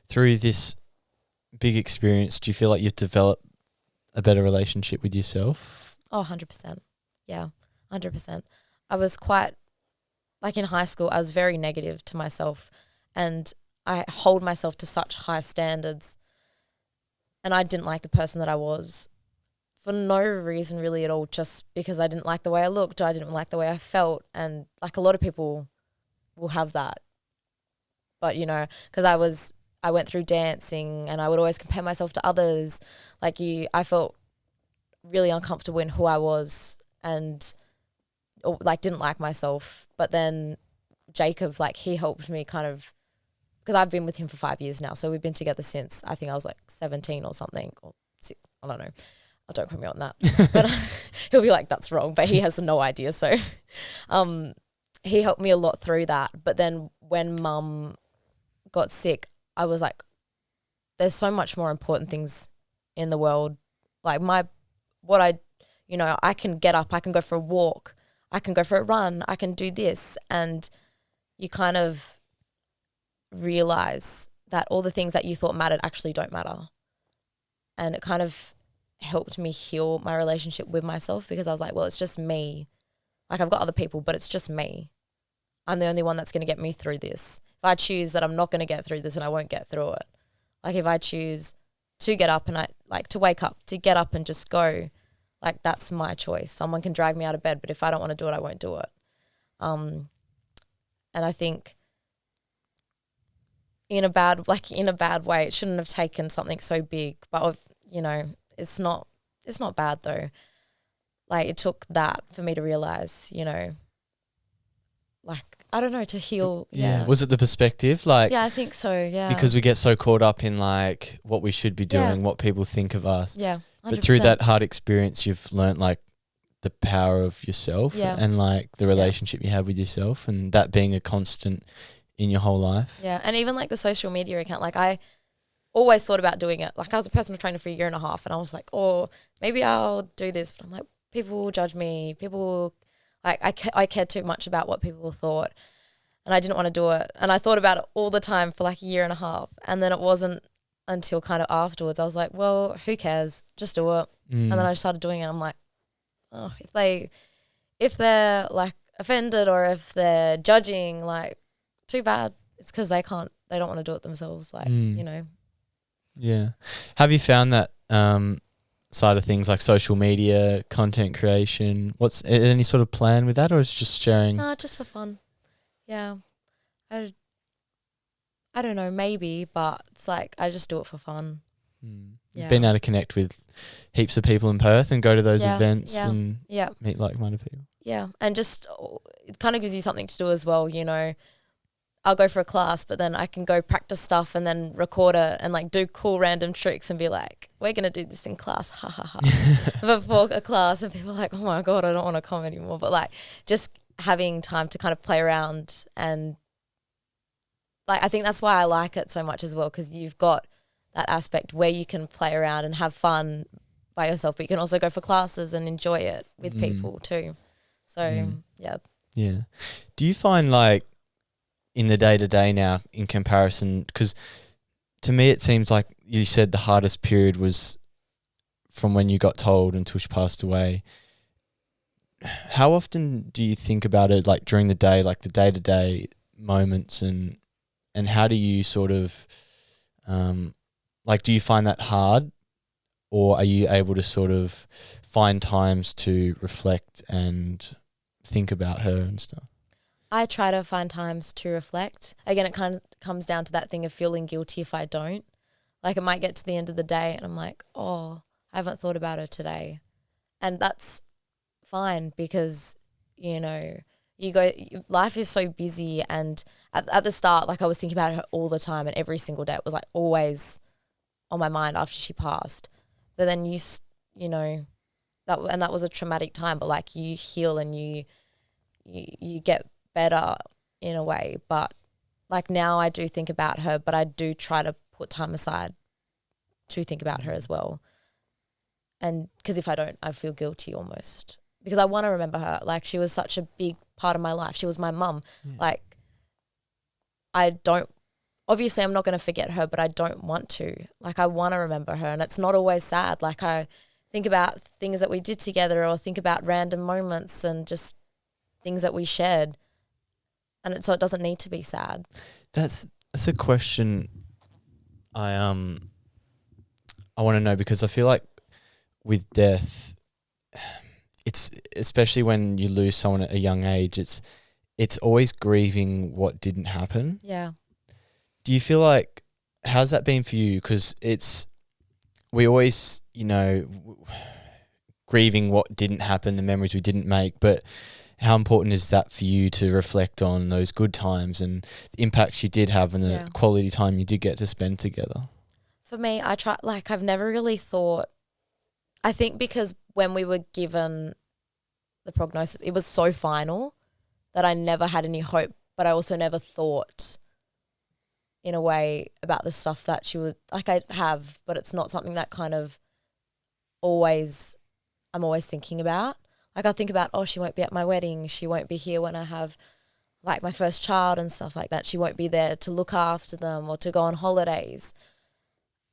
through this big experience, do you feel you've developed a better relationship with yourself? Oh, 100%. Yeah, 100%. I was quite, in high school, I was very negative to myself, and I hold myself to such high standards, and I didn't like the person that I was for no reason really at all, just because I didn't like the way I looked, I didn't like the way I felt, and a lot of people will have that. But, because I went through dancing, and I would always compare myself to others. I felt really uncomfortable in who I was, and didn't like myself. But then Jacob, he helped me kind of, because I've been with him for 5 years now, so we've been together since I think I was 17 or something, or I don't know. Don't quote me on that. But he'll be like, that's wrong, but he has no idea. So he helped me a lot through that. But then when mum got sick, I was like, there's so much more important things in the world. I can get up, I can go for a walk, I can go for a run, I can do this. And you kind of realize that all the things that you thought mattered actually don't matter. And it kind of helped me heal my relationship with myself, because I was like, well, it's just me. I've got other people, but it's just me. I'm the only one that's going to get me through this. If I choose that I'm not going to get through this, and I won't get through it. If I choose to get up and to wake up, to get up and just go, that's my choice. Someone can drag me out of bed, but if I don't want to do it, I won't do it. And I think in a bad way, it shouldn't have taken something so big, but it's not bad though. It took that for me to realize, I don't know, to heal. Yeah. Was it the perspective? Yeah, I think so. Yeah. Because we get so caught up in what we should be doing, what people think of us. Yeah. 100%. But through that hard experience, you've learnt the power of yourself and the relationship you have with yourself, and that being a constant in your whole life. Yeah. And even the social media account, I always thought about doing it. I was a personal trainer for 1.5 years, and I was like, oh, maybe I'll do this. But I'm like, people will judge me. People will, I cared too much about what people thought, and I didn't want to do it. And I thought about it all the time for 1.5 years. And then it wasn't until kind of afterwards I was like, well, who cares? Just do it. And then I started doing it. I'm like, oh, if they're offended, or if they're judging, too bad. It's because they can't they don't want to do it themselves. Like, Yeah. Have you found that side of things like social media, content creation? What's any sort of plan with that, or is it just sharing? Nah, just for fun. Yeah. I don't know, maybe, but it's like I just do it for fun. Yeah. Been able to connect with heaps of people in Perth and go to those events and meet like-minded people. Yeah, and just it kind of gives you something to do as well, I'll go for a class, but then I can go practice stuff and then record it and like do cool random tricks and be like, we're going to do this in class, ha ha ha, before a class, and people are like, oh my God, I don't want to come anymore. But like just having time to kind of play around, and like I think that's why I like it so much as well, because you've got that aspect where you can play around and have fun by yourself, but you can also go for classes and enjoy it with people too. So yeah. Do you find like in the day-to-day now in comparison, because to me it seems like you said the hardest period was from when you got told until she passed away. How often do you think about it, like during the day, like the day-to-day moments, and how do you sort of like, do you find that hard, or are you able to sort of find times to reflect and think about her and stuff? I try to find times to reflect. Again, it kind of comes down to that thing of feeling guilty if I don't. Like it might get to the end of the day and I'm like, oh, I haven't thought about her today. And that's fine, because, life is so busy, and at the start, like I was thinking about her all the time, and every single day it was like always on my mind after she passed. But then that was a traumatic time, but like you heal and you get better in a way. But like now I do think about her, but I do try to put time aside to think about her as well. And because if I don't, I feel guilty almost, because I want to remember her. Like she was such a big part of my life. She was my mum. Like obviously I'm not going to forget her, but I don't want to. Like I want to remember her, and it's not always sad. Like I think about things that we did together, or think about random moments and just things that we shared. And so it doesn't need to be sad. That's a question I want to know, because I feel like with death, it's especially when you lose someone at a young age, it's always grieving what didn't happen. Yeah. Do you feel like, how's that been for you? Because we always, grieving what didn't happen, the memories we didn't make, but how important is that for you to reflect on those good times and the impacts you did have and the quality time you did get to spend together? For me, I've never really thought, I think because when we were given the prognosis, it was so final that I never had any hope, but I also never thought in a way about the stuff that she would, like I have, but it's not something that kind of I'm always thinking about. Like I'll think about, oh, she won't be at my wedding. She won't be here when I have like my first child and stuff like that. She won't be there to look after them or to go on holidays.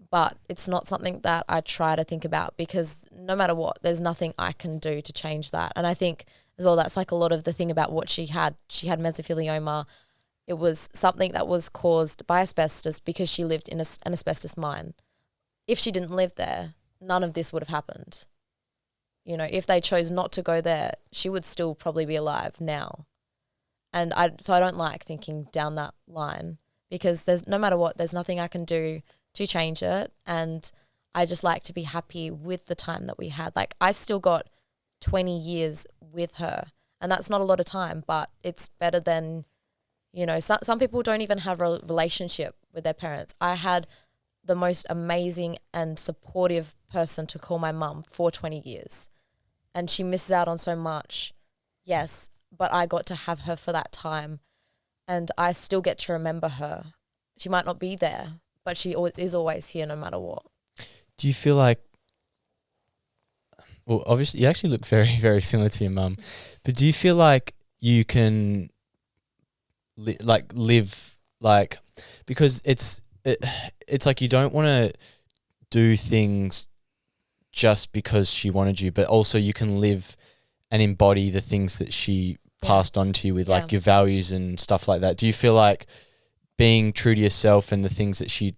But it's not something that I try to think about, because no matter what, there's nothing I can do to change that. And I think as well, that's like a lot of the thing about what she had. She had mesothelioma. It was something that was caused by asbestos, because she lived in an asbestos mine. If she didn't live there, none of this would have happened. If they chose not to go there, she would still probably be alive now. And so I don't like thinking down that line, because there's, no matter what, there's nothing I can do to change it. And I just like to be happy with the time that we had. Like I still got 20 years with her, and that's not a lot of time, but it's better than, some people don't even have a relationship with their parents. I had the most amazing and supportive person to call my mum for 20 years. And she misses out on so much, yes, but I got to have her for that time, and I still get to remember her. She might not be there, but she is always here no matter what. Do you feel like, well, obviously you actually look very, very similar to your mum, but do you feel like you can live, because it's like you don't want to do things just because she wanted you, but also you can live and embody the things that she passed on to you with, like your values and stuff like that. Do you feel like being true to yourself and the things that she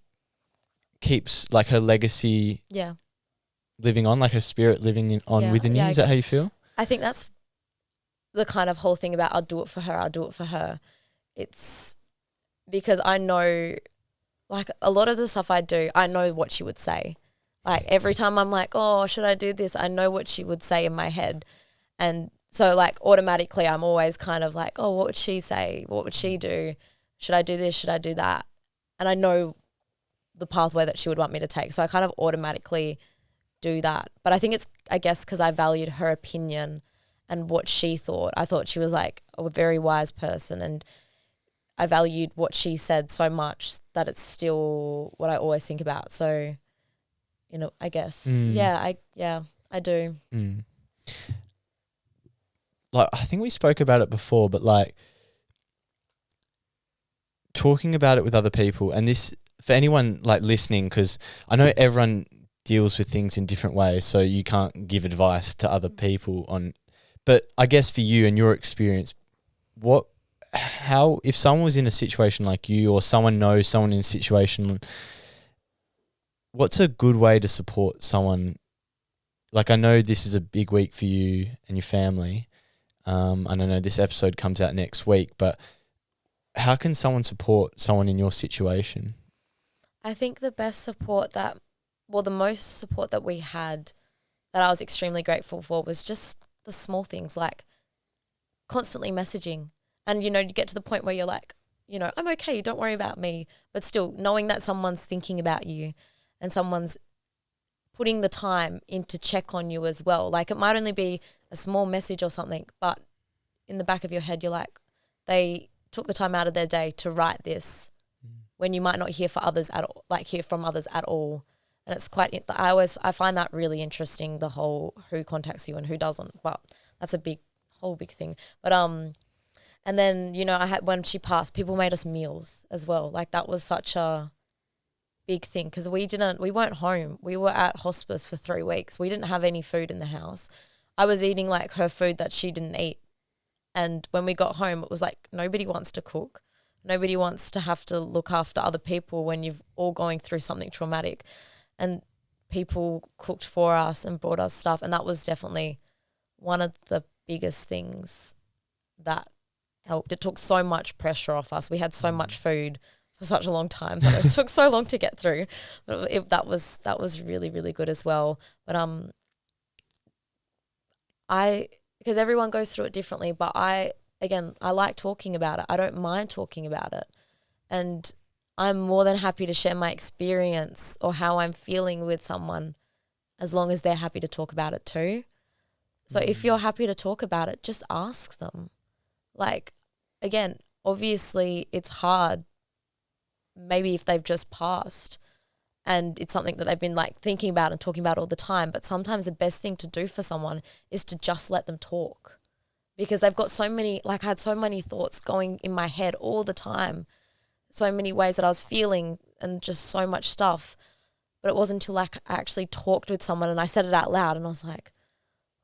keeps, like her legacy Yeah. living on, like her spirit living on Yeah, within you. yeah, Is that how you feel? I think that's the kind of whole thing about I'll do it for her, I'll do it for her. It's because I know, like, a lot of the stuff I do, I know what she would say. Like, every time I'm like, oh, should I do this? I know what she would say in my head. And so, like, automatically I'm always kind of like, oh, what would she say? What would she do? Should I do this? Should I do that? And I know the pathway that she would want me to take. So I kind of automatically do that. But I think it's, I guess, because I valued her opinion and what she thought. I thought she was like a very wise person, and I valued what she said so much that it's still what I always think about. So, you know, I guess, I do. Mm. Like, I think we spoke about it before, but like talking about it with other people, and this for anyone like listening, because I know everyone deals with things in different ways, so you can't give advice to other people on. But I guess for you and your experience, how if someone was in a situation like you, or someone knows someone in a situation, what's a good way to support someone? Like, I know this is a big week for you and your family. And I know this episode comes out next week, but how can someone support someone in your situation? I think the best support the most support that we had that I was extremely grateful for was just the small things, like constantly messaging. And, you know, you get to the point where you're like, you know, I'm okay, don't worry about me. But still, knowing that someone's thinking about you and someone's putting the time in to check on you as well. Like, it might only be a small message or something, but in the back of your head, you're like, they took the time out of their day to write this when you might not hear from others at all. And it's quite, I find that really interesting, the whole who contacts you and who doesn't. But that's a whole big thing. But, and then, you know, when she passed, people made us meals as well. Like, that was such a big thing because we weren't home. We were at hospice for 3 weeks. We didn't have any food in the house. I was eating like her food that she didn't eat. And when we got home, it was like nobody wants to cook. Nobody wants to have to look after other people when you're all going through something traumatic. And people cooked for us and brought us stuff. And that was definitely one of the biggest things that helped. It took so much pressure off us. We had so much food for such a long time that it took so long to get through. But that was really, really good as well. But because everyone goes through it differently, but I like talking about it. I don't mind talking about it. And I'm more than happy to share my experience or how I'm feeling with someone as long as they're happy to talk about it too. So if you're happy to talk about it, just ask them. Like, again, obviously it's hard maybe if they've just passed and it's something that they've been like thinking about and talking about all the time. But sometimes the best thing to do for someone is to just let them talk, because they've got so many, like I had so many thoughts going in my head all the time, so many ways that I was feeling and just so much stuff. But it wasn't until like I actually talked with someone and I said it out loud and I was like,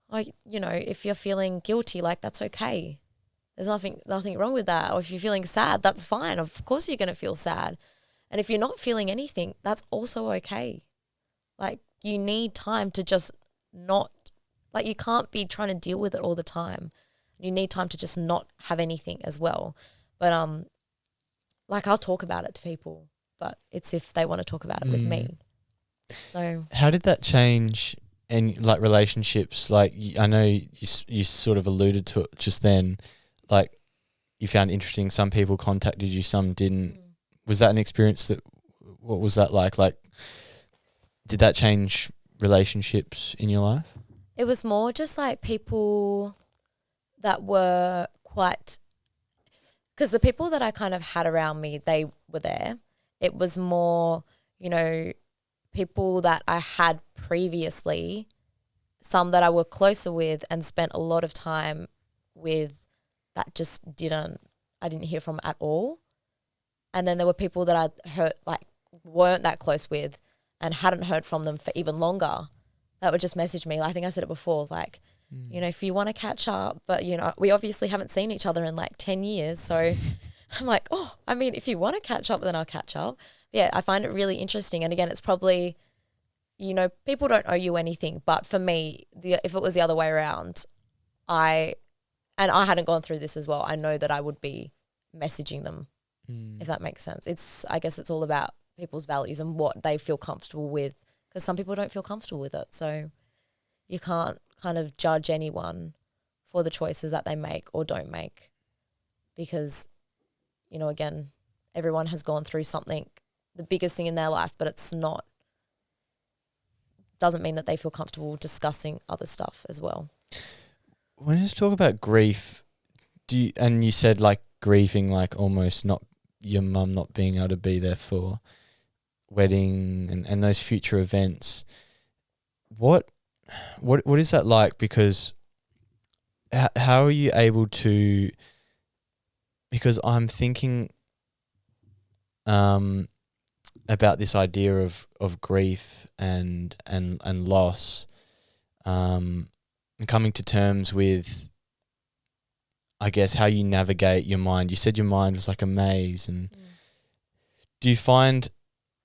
oh, you know, if you're feeling guilty, like that's okay. There's nothing wrong with that. Or if you're feeling sad, that's fine. Of course you're going to feel sad. And if you're not feeling anything, that's also okay. Like, you need time to just not, like, you can't be trying to deal with it all the time. You need time to just not have anything as well. But, like, I'll talk about it to people, but it's if they want to talk about it with me. So how did that change in like relationships? Like, I know you sort of alluded to it just then. Like, you found interesting. Some people contacted you, some didn't. Was that an experience what was that like? Like, did that change relationships in your life? it was more just like people that were quite, because the people that I kind of had around me, they were there. It was more, you know, people that I had previously, some that I were closer with and spent a lot of time with that I didn't hear from at all. And then there were people that I heard, like, weren't that close with and hadn't heard from them for even longer that would just message me. I think I said it before, like, you know, if you want to catch up, but, you know, we obviously haven't seen each other in like 10 years. So I'm like, oh, I mean, if you want to catch up, then I'll catch up. Yeah, I find it really interesting. And again, it's probably, people don't owe you anything. But for me, if it was the other way around, I hadn't gone through this as well, I know that I would be messaging them, if that makes sense. I guess it's all about people's values and what they feel comfortable with, because some people don't feel comfortable with it. So you can't kind of judge anyone for the choices that they make or don't make, because, again, everyone has gone through something, the biggest thing in their life, but doesn't mean that they feel comfortable discussing other stuff as well. When you talk about grief, and you said like grieving, like almost not your mum not being able to be there for wedding and those future events, what is that like? Because how are you able to, because I'm thinking about this idea of grief and loss, and coming to terms with, I guess, how you navigate your mind. You said your mind was like a maze, and do you find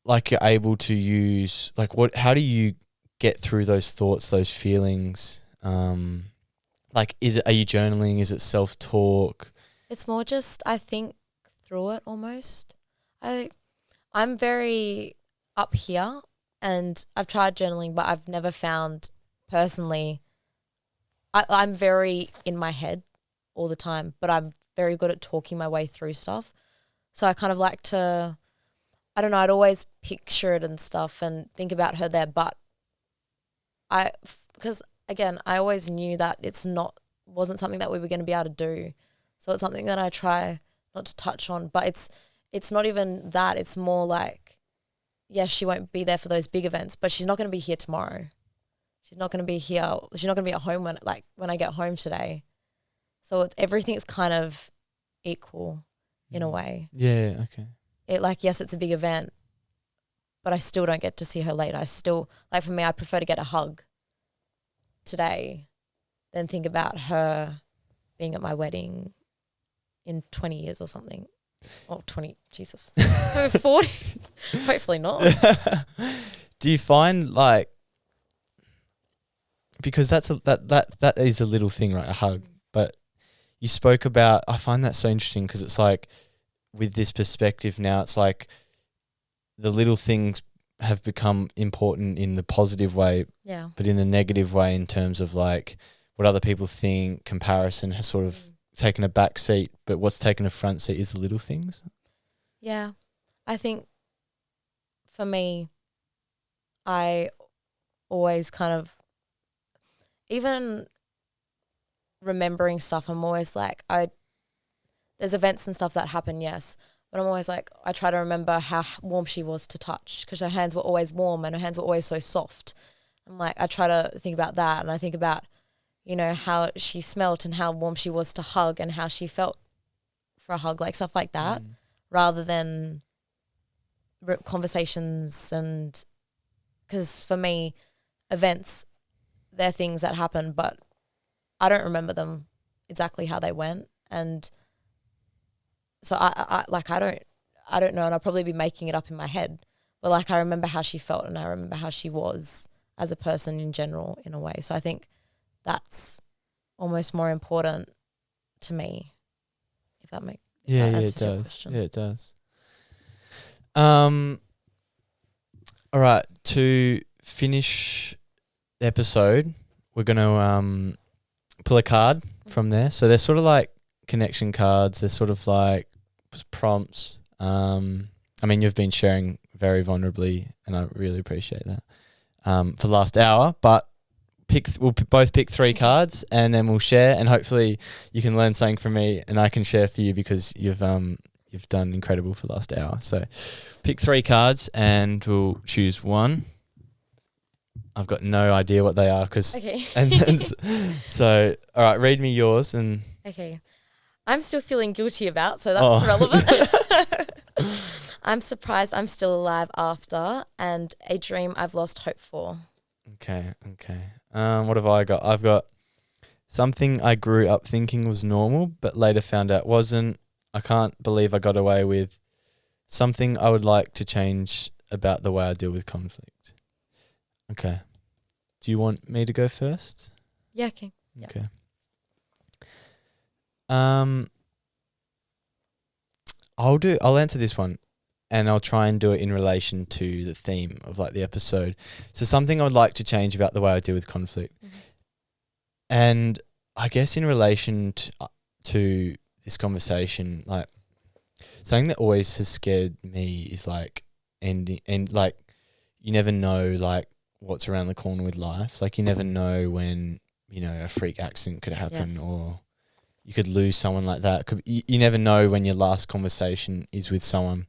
like you're able to use, like, how do you get through those thoughts, those feelings? Like, are you journaling? Is it self-talk? It's more just, I think through it almost. I'm very up here, and I've tried journaling, but I've never found personally, I'm very in my head all the time, but I'm very good at talking my way through stuff. So I kind of like to, I don't know, I'd always picture it and stuff and think about her there, but because again, I always knew that wasn't something that we were going to be able to do. So it's something that I try not to touch on, but it's not even that. It's more like, yes, she won't be there for those big events, but she's not going to be here tomorrow. She's not going to be here. She's not going to be at home when I get home today. So everything's kind of equal in a way. Yeah, okay. Yes, it's a big event, but I still don't get to see her later. I still, for me, I'd prefer to get a hug today than think about her being at my wedding in 20 years or something. Oh, 20, Jesus. 40, hopefully not. Do you find because that is a little thing, right? A hug. But you spoke about, I find that so interesting, because it's like, with this perspective now, it's like the little things have become important in the positive way, Yeah. but in the negative way, in terms of like what other people think, comparison has sort of taken a back seat, but what's taken a front seat is the little things. Yeah. I think for me, I always kind of, even remembering stuff, I'm always like, there's events and stuff that happen, yes, but I'm always like, I try to remember how warm she was to touch, because her hands were always warm and her hands were always so soft. I'm like, I try to think about that, and I think about, how she smelt and how warm she was to hug and how she felt for a hug, like stuff like that, rather than conversations. And because for me, events, they're things that happen, but I don't remember them exactly how they went. And so I don't know, and I'll probably be making it up in my head, but I remember how she felt and I remember how she was as a person in general, in a way. So I think that's almost more important to me, if that makes It does. Yeah, it does. All right, to finish the episode, we're gonna pull a card from there. So they're sort of like connection cards. They're sort of like prompts. I mean, you've been sharing very vulnerably, and I really appreciate that for the last hour. But we'll both pick 3 cards, and then we'll share, and hopefully you can learn something from me, and I can share for you, because you've done incredible for the last hour. So pick 3 cards, and we'll choose one. I've got no idea what they are, because okay. So all right, read me yours. And okay, I'm still feeling guilty about, so that's relevant. I'm surprised I'm still alive after, and a dream I've lost hope for. Okay. What have I got? I've got something I grew up thinking was normal, but later found out wasn't. I can't believe I got away with something I would like to change about the way I deal with conflict. Okay. Do you want me to go first? Yeah, okay. Yeah. Okay. I'll answer this one, and I'll try and do it in relation to the theme of like the episode. So something I would like to change about the way I deal with conflict. And I guess in relation to this conversation, like something that always has scared me is like ending, and like you never know like what's around the corner with life. Like you never know when, you know, a freak accident could happen, Yes. or you could lose someone like that. You never know when your last conversation is with someone.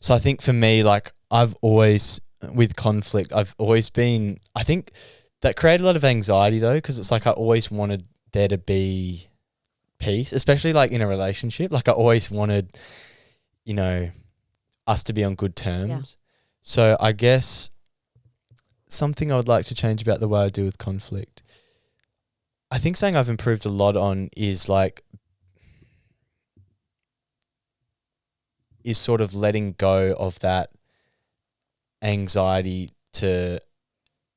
So I think for me, like I've always, with conflict, I've always been, I think that created a lot of anxiety though, because it's like I always wanted there to be peace, especially like in a relationship. Like I always wanted, you know, us to be on good terms. Yeah. So I guess something I would like to change about the way I deal with conflict, I think something I've improved a lot on is sort of letting go of that anxiety to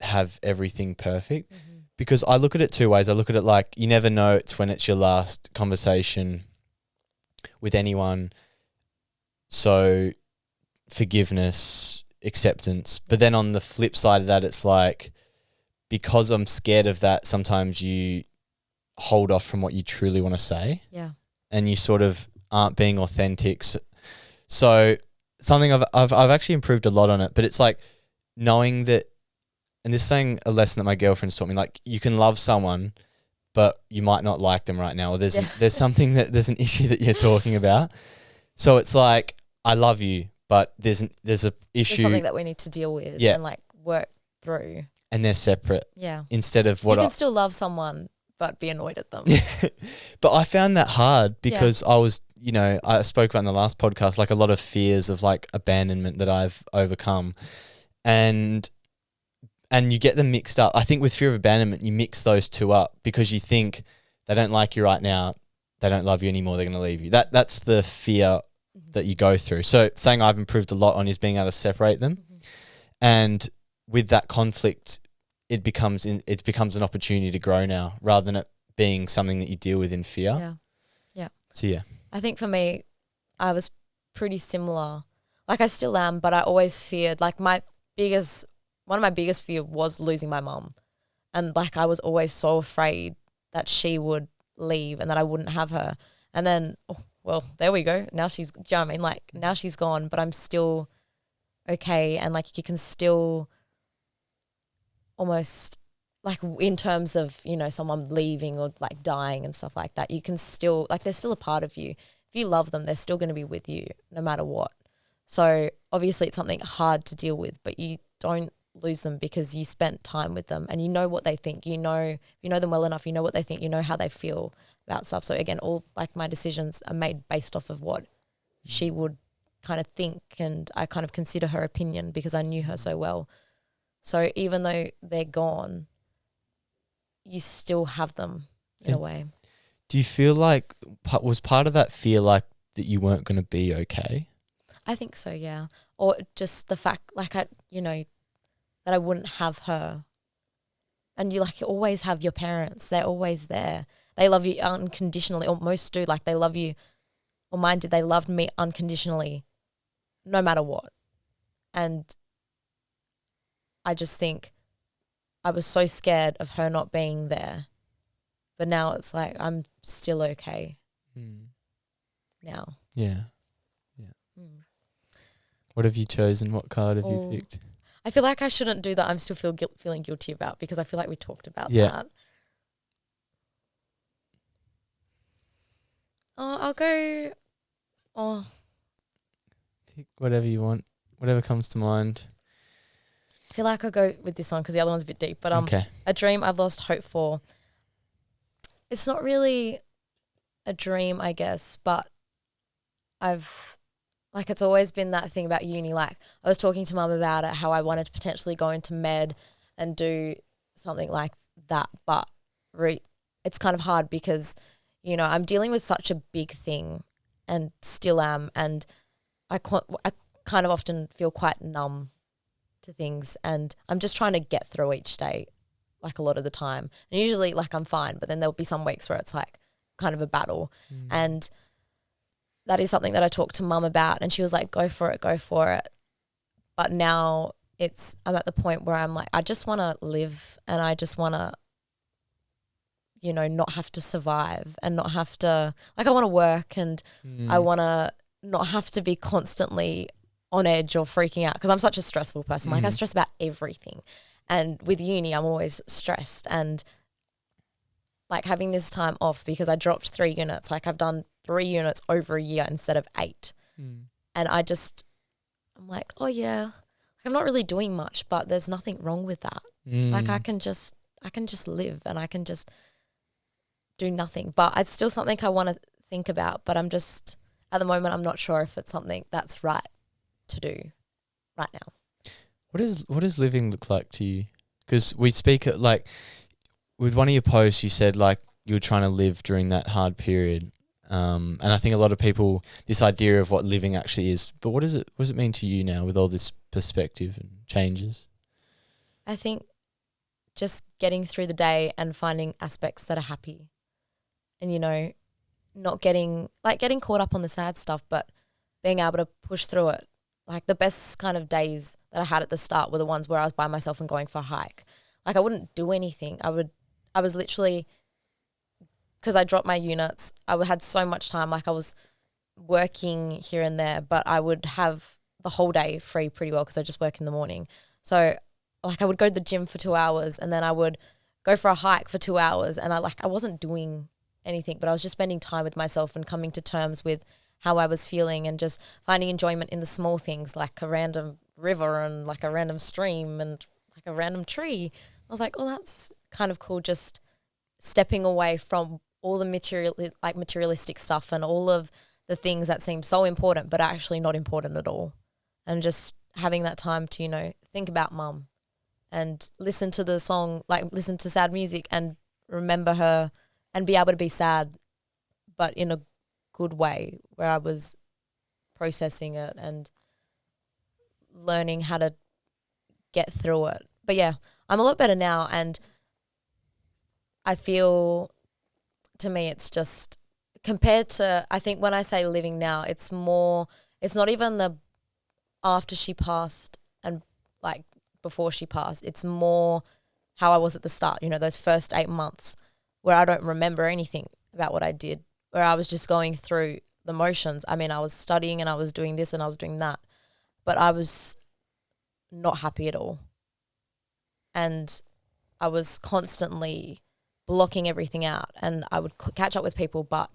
have everything perfect. Because I look at it two ways. I look at it like you never know it's when it's your last conversation with anyone. So forgiveness, acceptance. But then on the flip side of that, it's like, because I'm scared of that, sometimes you hold off from what you truly want to say. Yeah. And you sort of aren't being authentic. So something I've actually improved a lot on it, but it's like knowing that, and this thing, a lesson that my girlfriend's taught me, like you can love someone, but you might not like them right now, or there's something there's an issue that you're talking about. So it's like, I love you, but there's a issue. There's something that we need to deal with and like work through. And they're separate. Yeah. Instead of what you can still love someone but be annoyed at them. But I found that hard because I was, you know, I spoke about in the last podcast, like a lot of fears of like abandonment that I've overcome. And you get them mixed up. I think with fear of abandonment, you mix those two up because you think they don't like you right now, they don't love you anymore, they're going to leave you. That's the fear that you go through. So saying I've improved a lot on is being able to separate them. And with that conflict, it becomes an opportunity to grow now rather than it being something that you deal with in fear. Yeah. Yeah. So yeah. I think for me, I was pretty similar. Like I still am, but I always feared, like one of my biggest fear was losing my mum. And like I was always so afraid that she would leave and that I wouldn't have her. And then, well, there we go. Now she's, do you know what I mean? Like now she's gone, but I'm still okay. And like you can still almost, like in terms of, you know, someone leaving or like dying and stuff like that, you can still, like they're still a part of you. If you love them, they're still going to be with you no matter what. So obviously it's something hard to deal with, but you don't lose them because you spent time with them and you know what they think. You know them well enough, you know what they think, you know how they feel about stuff. So again, all like my decisions are made based off of what she would kind of think, and I kind of consider her opinion because I knew her so well. So even though they're gone, you still have them in a way. Do you feel like was part of that fear like that you weren't going to be okay? I think so, yeah. Or just the fact, like that I wouldn't have her. And you always have your parents. They're always there. They love you unconditionally, or most do. Like they love you, or mine did. They loved me unconditionally, no matter what. And I just think I was so scared of her not being there. But now it's like I'm still okay now. Yeah. What have you chosen? What card have you picked? I feel like I shouldn't do that. I'm still feeling guilty about, because I feel like we talked about that. I'll go. Pick whatever you want. Whatever comes to mind. I feel like I'll go with this one because the other one's a bit deep. But okay. A dream I've lost hope for. It's not really a dream, I guess, but it's always been that thing about uni. Like I was talking to mum about it, how I wanted to potentially go into med and do something like that. But it's kind of hard because, you know, I'm dealing with such a big thing and still am. And I kind of often feel quite numb to things, and I'm just trying to get through each day, like a lot of the time. And usually, like, I'm fine, but then there'll be some weeks where it's like kind of a battle. And that is something that I talked to Mum about, and she was like, go for it. But now I'm at the point where I'm like, I just want to live, and I just want to, you know, not have to survive and not have to, like, I want to work, and I want to not have to be constantly on edge or freaking out, because I'm such a stressful person. Like, I stress about everything. And with uni, I'm always stressed, and like having this time off because I dropped 3 units, like I've done 3 units over a year instead of 8. And I'm like, oh yeah, I'm not really doing much, but there's nothing wrong with that. Like I can just live, and I can just do nothing. But it's still something I want to think about, but I'm just, at the moment, I'm not sure if it's something that's right to do right now. What does living look like to you? Because we speak like with one of your posts, you said like you were trying to live during that hard period, and I think a lot of people, this idea of what living actually is. But what does it mean to you now with all this perspective and changes? I think just getting through the day and finding aspects that are happy, and, you know, not getting caught up on the sad stuff, but being able to push through it. Like, the best kind of days that I had at the start were the ones where I was by myself and going for a hike. Like, I wouldn't do anything. I was literally, because I dropped my units, I had so much time. Like, I was working here and there, but I would have the whole day free pretty well because I just work in the morning. So, like, I would go to the gym for 2 hours, and then I would go for a hike for 2 hours, and I wasn't doing anything, but I was just spending time with myself and coming to terms with how I was feeling, and just finding enjoyment in the small things, like a random river and like a random stream and like a random tree. I was like, oh, that's kind of cool, just stepping away from all the materialistic stuff and all of the things that seem so important but actually not important at all. And just having that time to, you know, think about Mum and listen to the song, like listen to sad music and remember her, and be able to be sad but in a good way, where I was processing it and learning how to get through it. But yeah, I'm a lot better now, and I feel, to me, it's just, compared to, I think when I say living now, it's not even the after she passed and like before she passed. It's more how I was at the start, you know, those first 8 months where I don't remember anything about what I did, where I was just going through the motions. I mean, I was studying and I was doing this and I was doing that, but I was not happy at all. And I was constantly blocking everything out, and I would catch up with people, but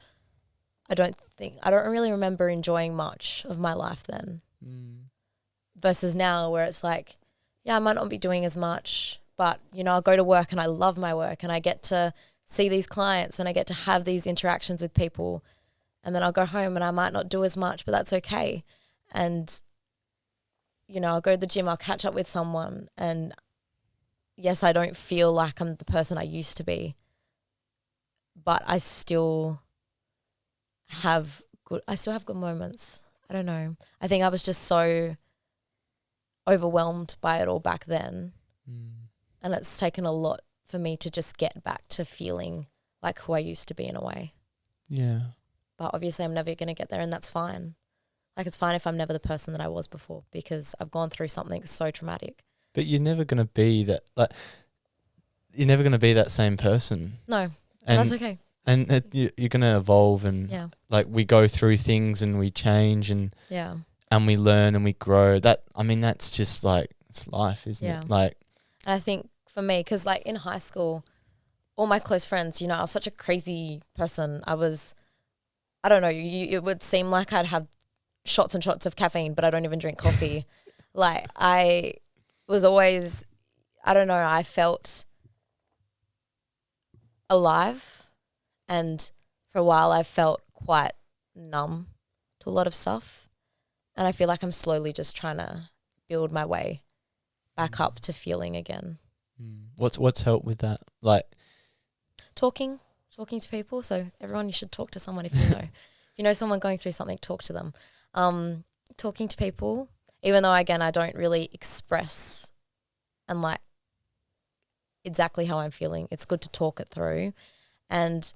I don't really remember enjoying much of my life then. Versus now, where it's like, yeah, I might not be doing as much, but, you know, I'll go to work and I love my work, and I get to see these clients and I get to have these interactions with people, and then I'll go home and I might not do as much, but that's okay. And, you know, I'll go to the gym, I'll catch up with someone, and yes, I don't feel like I'm the person I used to be, but I still have good moments. I don't know. I think I was just so overwhelmed by it all back then. And it's taken a lot for me to just get back to feeling like who I used to be in a way. Yeah. But obviously I'm never going to get there, and that's fine. Like, it's fine if I'm never the person that I was before, because I've gone through something so traumatic. But you're never going to be that, like, you're never going to be that same person. No, and that's okay. And you're going to evolve, and like, we go through things and we change, and and we learn and we grow. That's just like, it's life, isn't it? Like, and I think for me, because like in high school, all my close friends, you know, I was such a crazy person. I don't know, it would seem like I'd have shots and shots of caffeine, but I don't even drink coffee. Like, I was always, I don't know, I felt alive, and for a while I felt quite numb to a lot of stuff, and I feel like I'm slowly just trying to build my way back up to feeling again. What's helped with that? Like, talking to people. So everyone, you should talk to someone if you know you know someone going through something, talk to them. Talking to people, even though, again, I don't really express and like exactly how I'm feeling, it's good to talk it through. And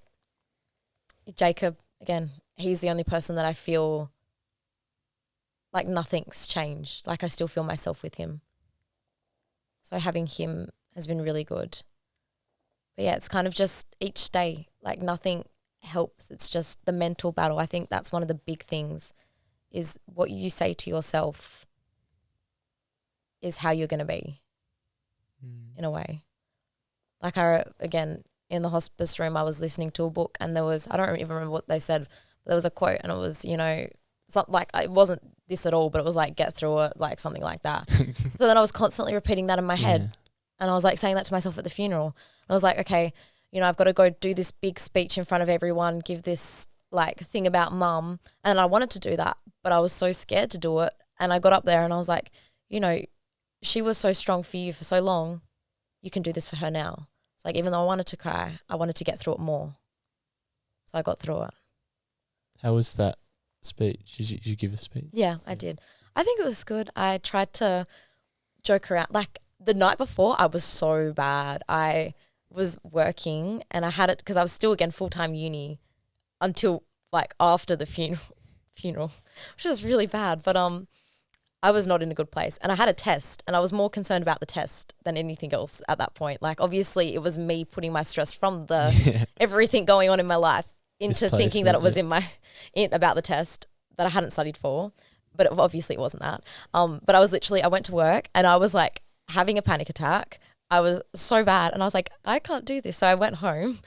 Jacob, again, he's the only person that I feel like nothing's changed. Like I still feel myself with him. So having him has been really good. But yeah, it's kind of just each day, like nothing helps. It's just the mental battle. I think that's one of the big things, is what you say to yourself is how you're going to be in a way. Like again, in the hospice room, I was listening to a book and there was, I don't even remember what they said, but there was a quote and it was, you know, like it wasn't this at all, but it was like, get through it, like something like that. So then I was constantly repeating that in my head and I was like saying that to myself at the funeral. I was like, okay, you know, I've got to go do this big speech in front of everyone, give this like thing about mum. And I wanted to do that, but I was so scared to do it. And I got up there and I was like, you know, she was so strong for you for so long. You can do this for her now. It's like, even though I wanted to cry, I wanted to get through it more. So I got through it. How was that speech? Did you give a speech? Yeah, I did. I think it was good. I tried to joke around. Like the night before, I was so bad. I was working and I had it because I was still, again, full-time uni until like after the funeral, which was really bad. But I was not in a good place and I had a test and I was more concerned about the test than anything else at that point. Like obviously it was me putting my stress from the everything going on in my life into thinking that it was about the test that I hadn't studied for, but obviously it wasn't that. But I went to work and I was like having a panic attack. I was so bad and I was like, I can't do this. So I went home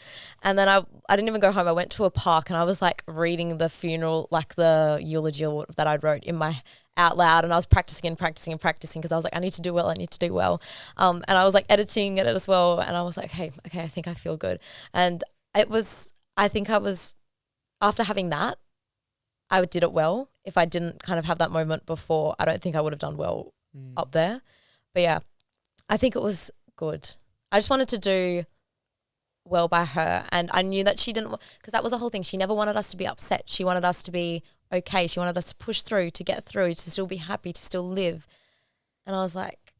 and then I didn't even go home. I went to a park and I was like reading the funeral, like the eulogy that I wrote out loud, and I was practicing because I was like, I need to do well. And I was like editing it as well. And I was like, okay, I think I feel good. And after having that, I did it well. If I didn't kind of have that moment before, I don't think I would have done well up there. But yeah, I think it was good. I just wanted to do well by her. And I knew that she didn't, because that was the whole thing. She never wanted us to be upset. She wanted us to be okay. She wanted us to push through, to get through, to still be happy, to still live. And I was like,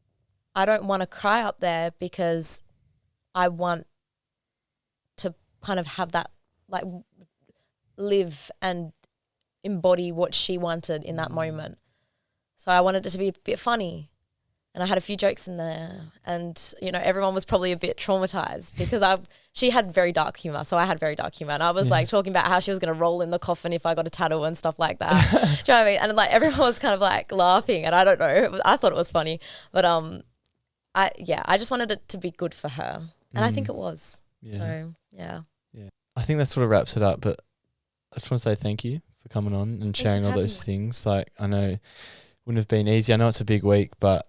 I don't want to cry up there because I want to kind of have that, like, live and embody what she wanted in that moment. So I wanted it to be a bit funny. And I had a few jokes in there and, you know, everyone was probably a bit traumatized because she had very dark humor. So I had very dark humor and I was like talking about how she was going to roll in the coffin if I got a tattoo and stuff like that. Do you know what I mean? And like everyone was kind of like laughing and I don't know, I thought it was funny, but I just wanted it to be good for her and I think it was. Yeah. So yeah. I think that sort of wraps it up, but I just want to say thank you for coming on and sharing all those things. Like I know it wouldn't have been easy. I know it's a big week, but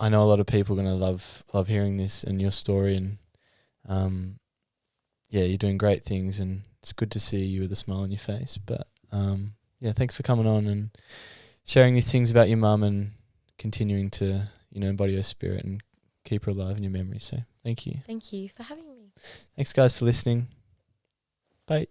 I know a lot of people are going to love hearing this and your story and you're doing great things and it's good to see you with a smile on your face. But thanks for coming on and sharing these things about your mum and continuing to, you know, embody her spirit and keep her alive in your memory. So thank you. Thank you for having me. Thanks guys for listening. Bye.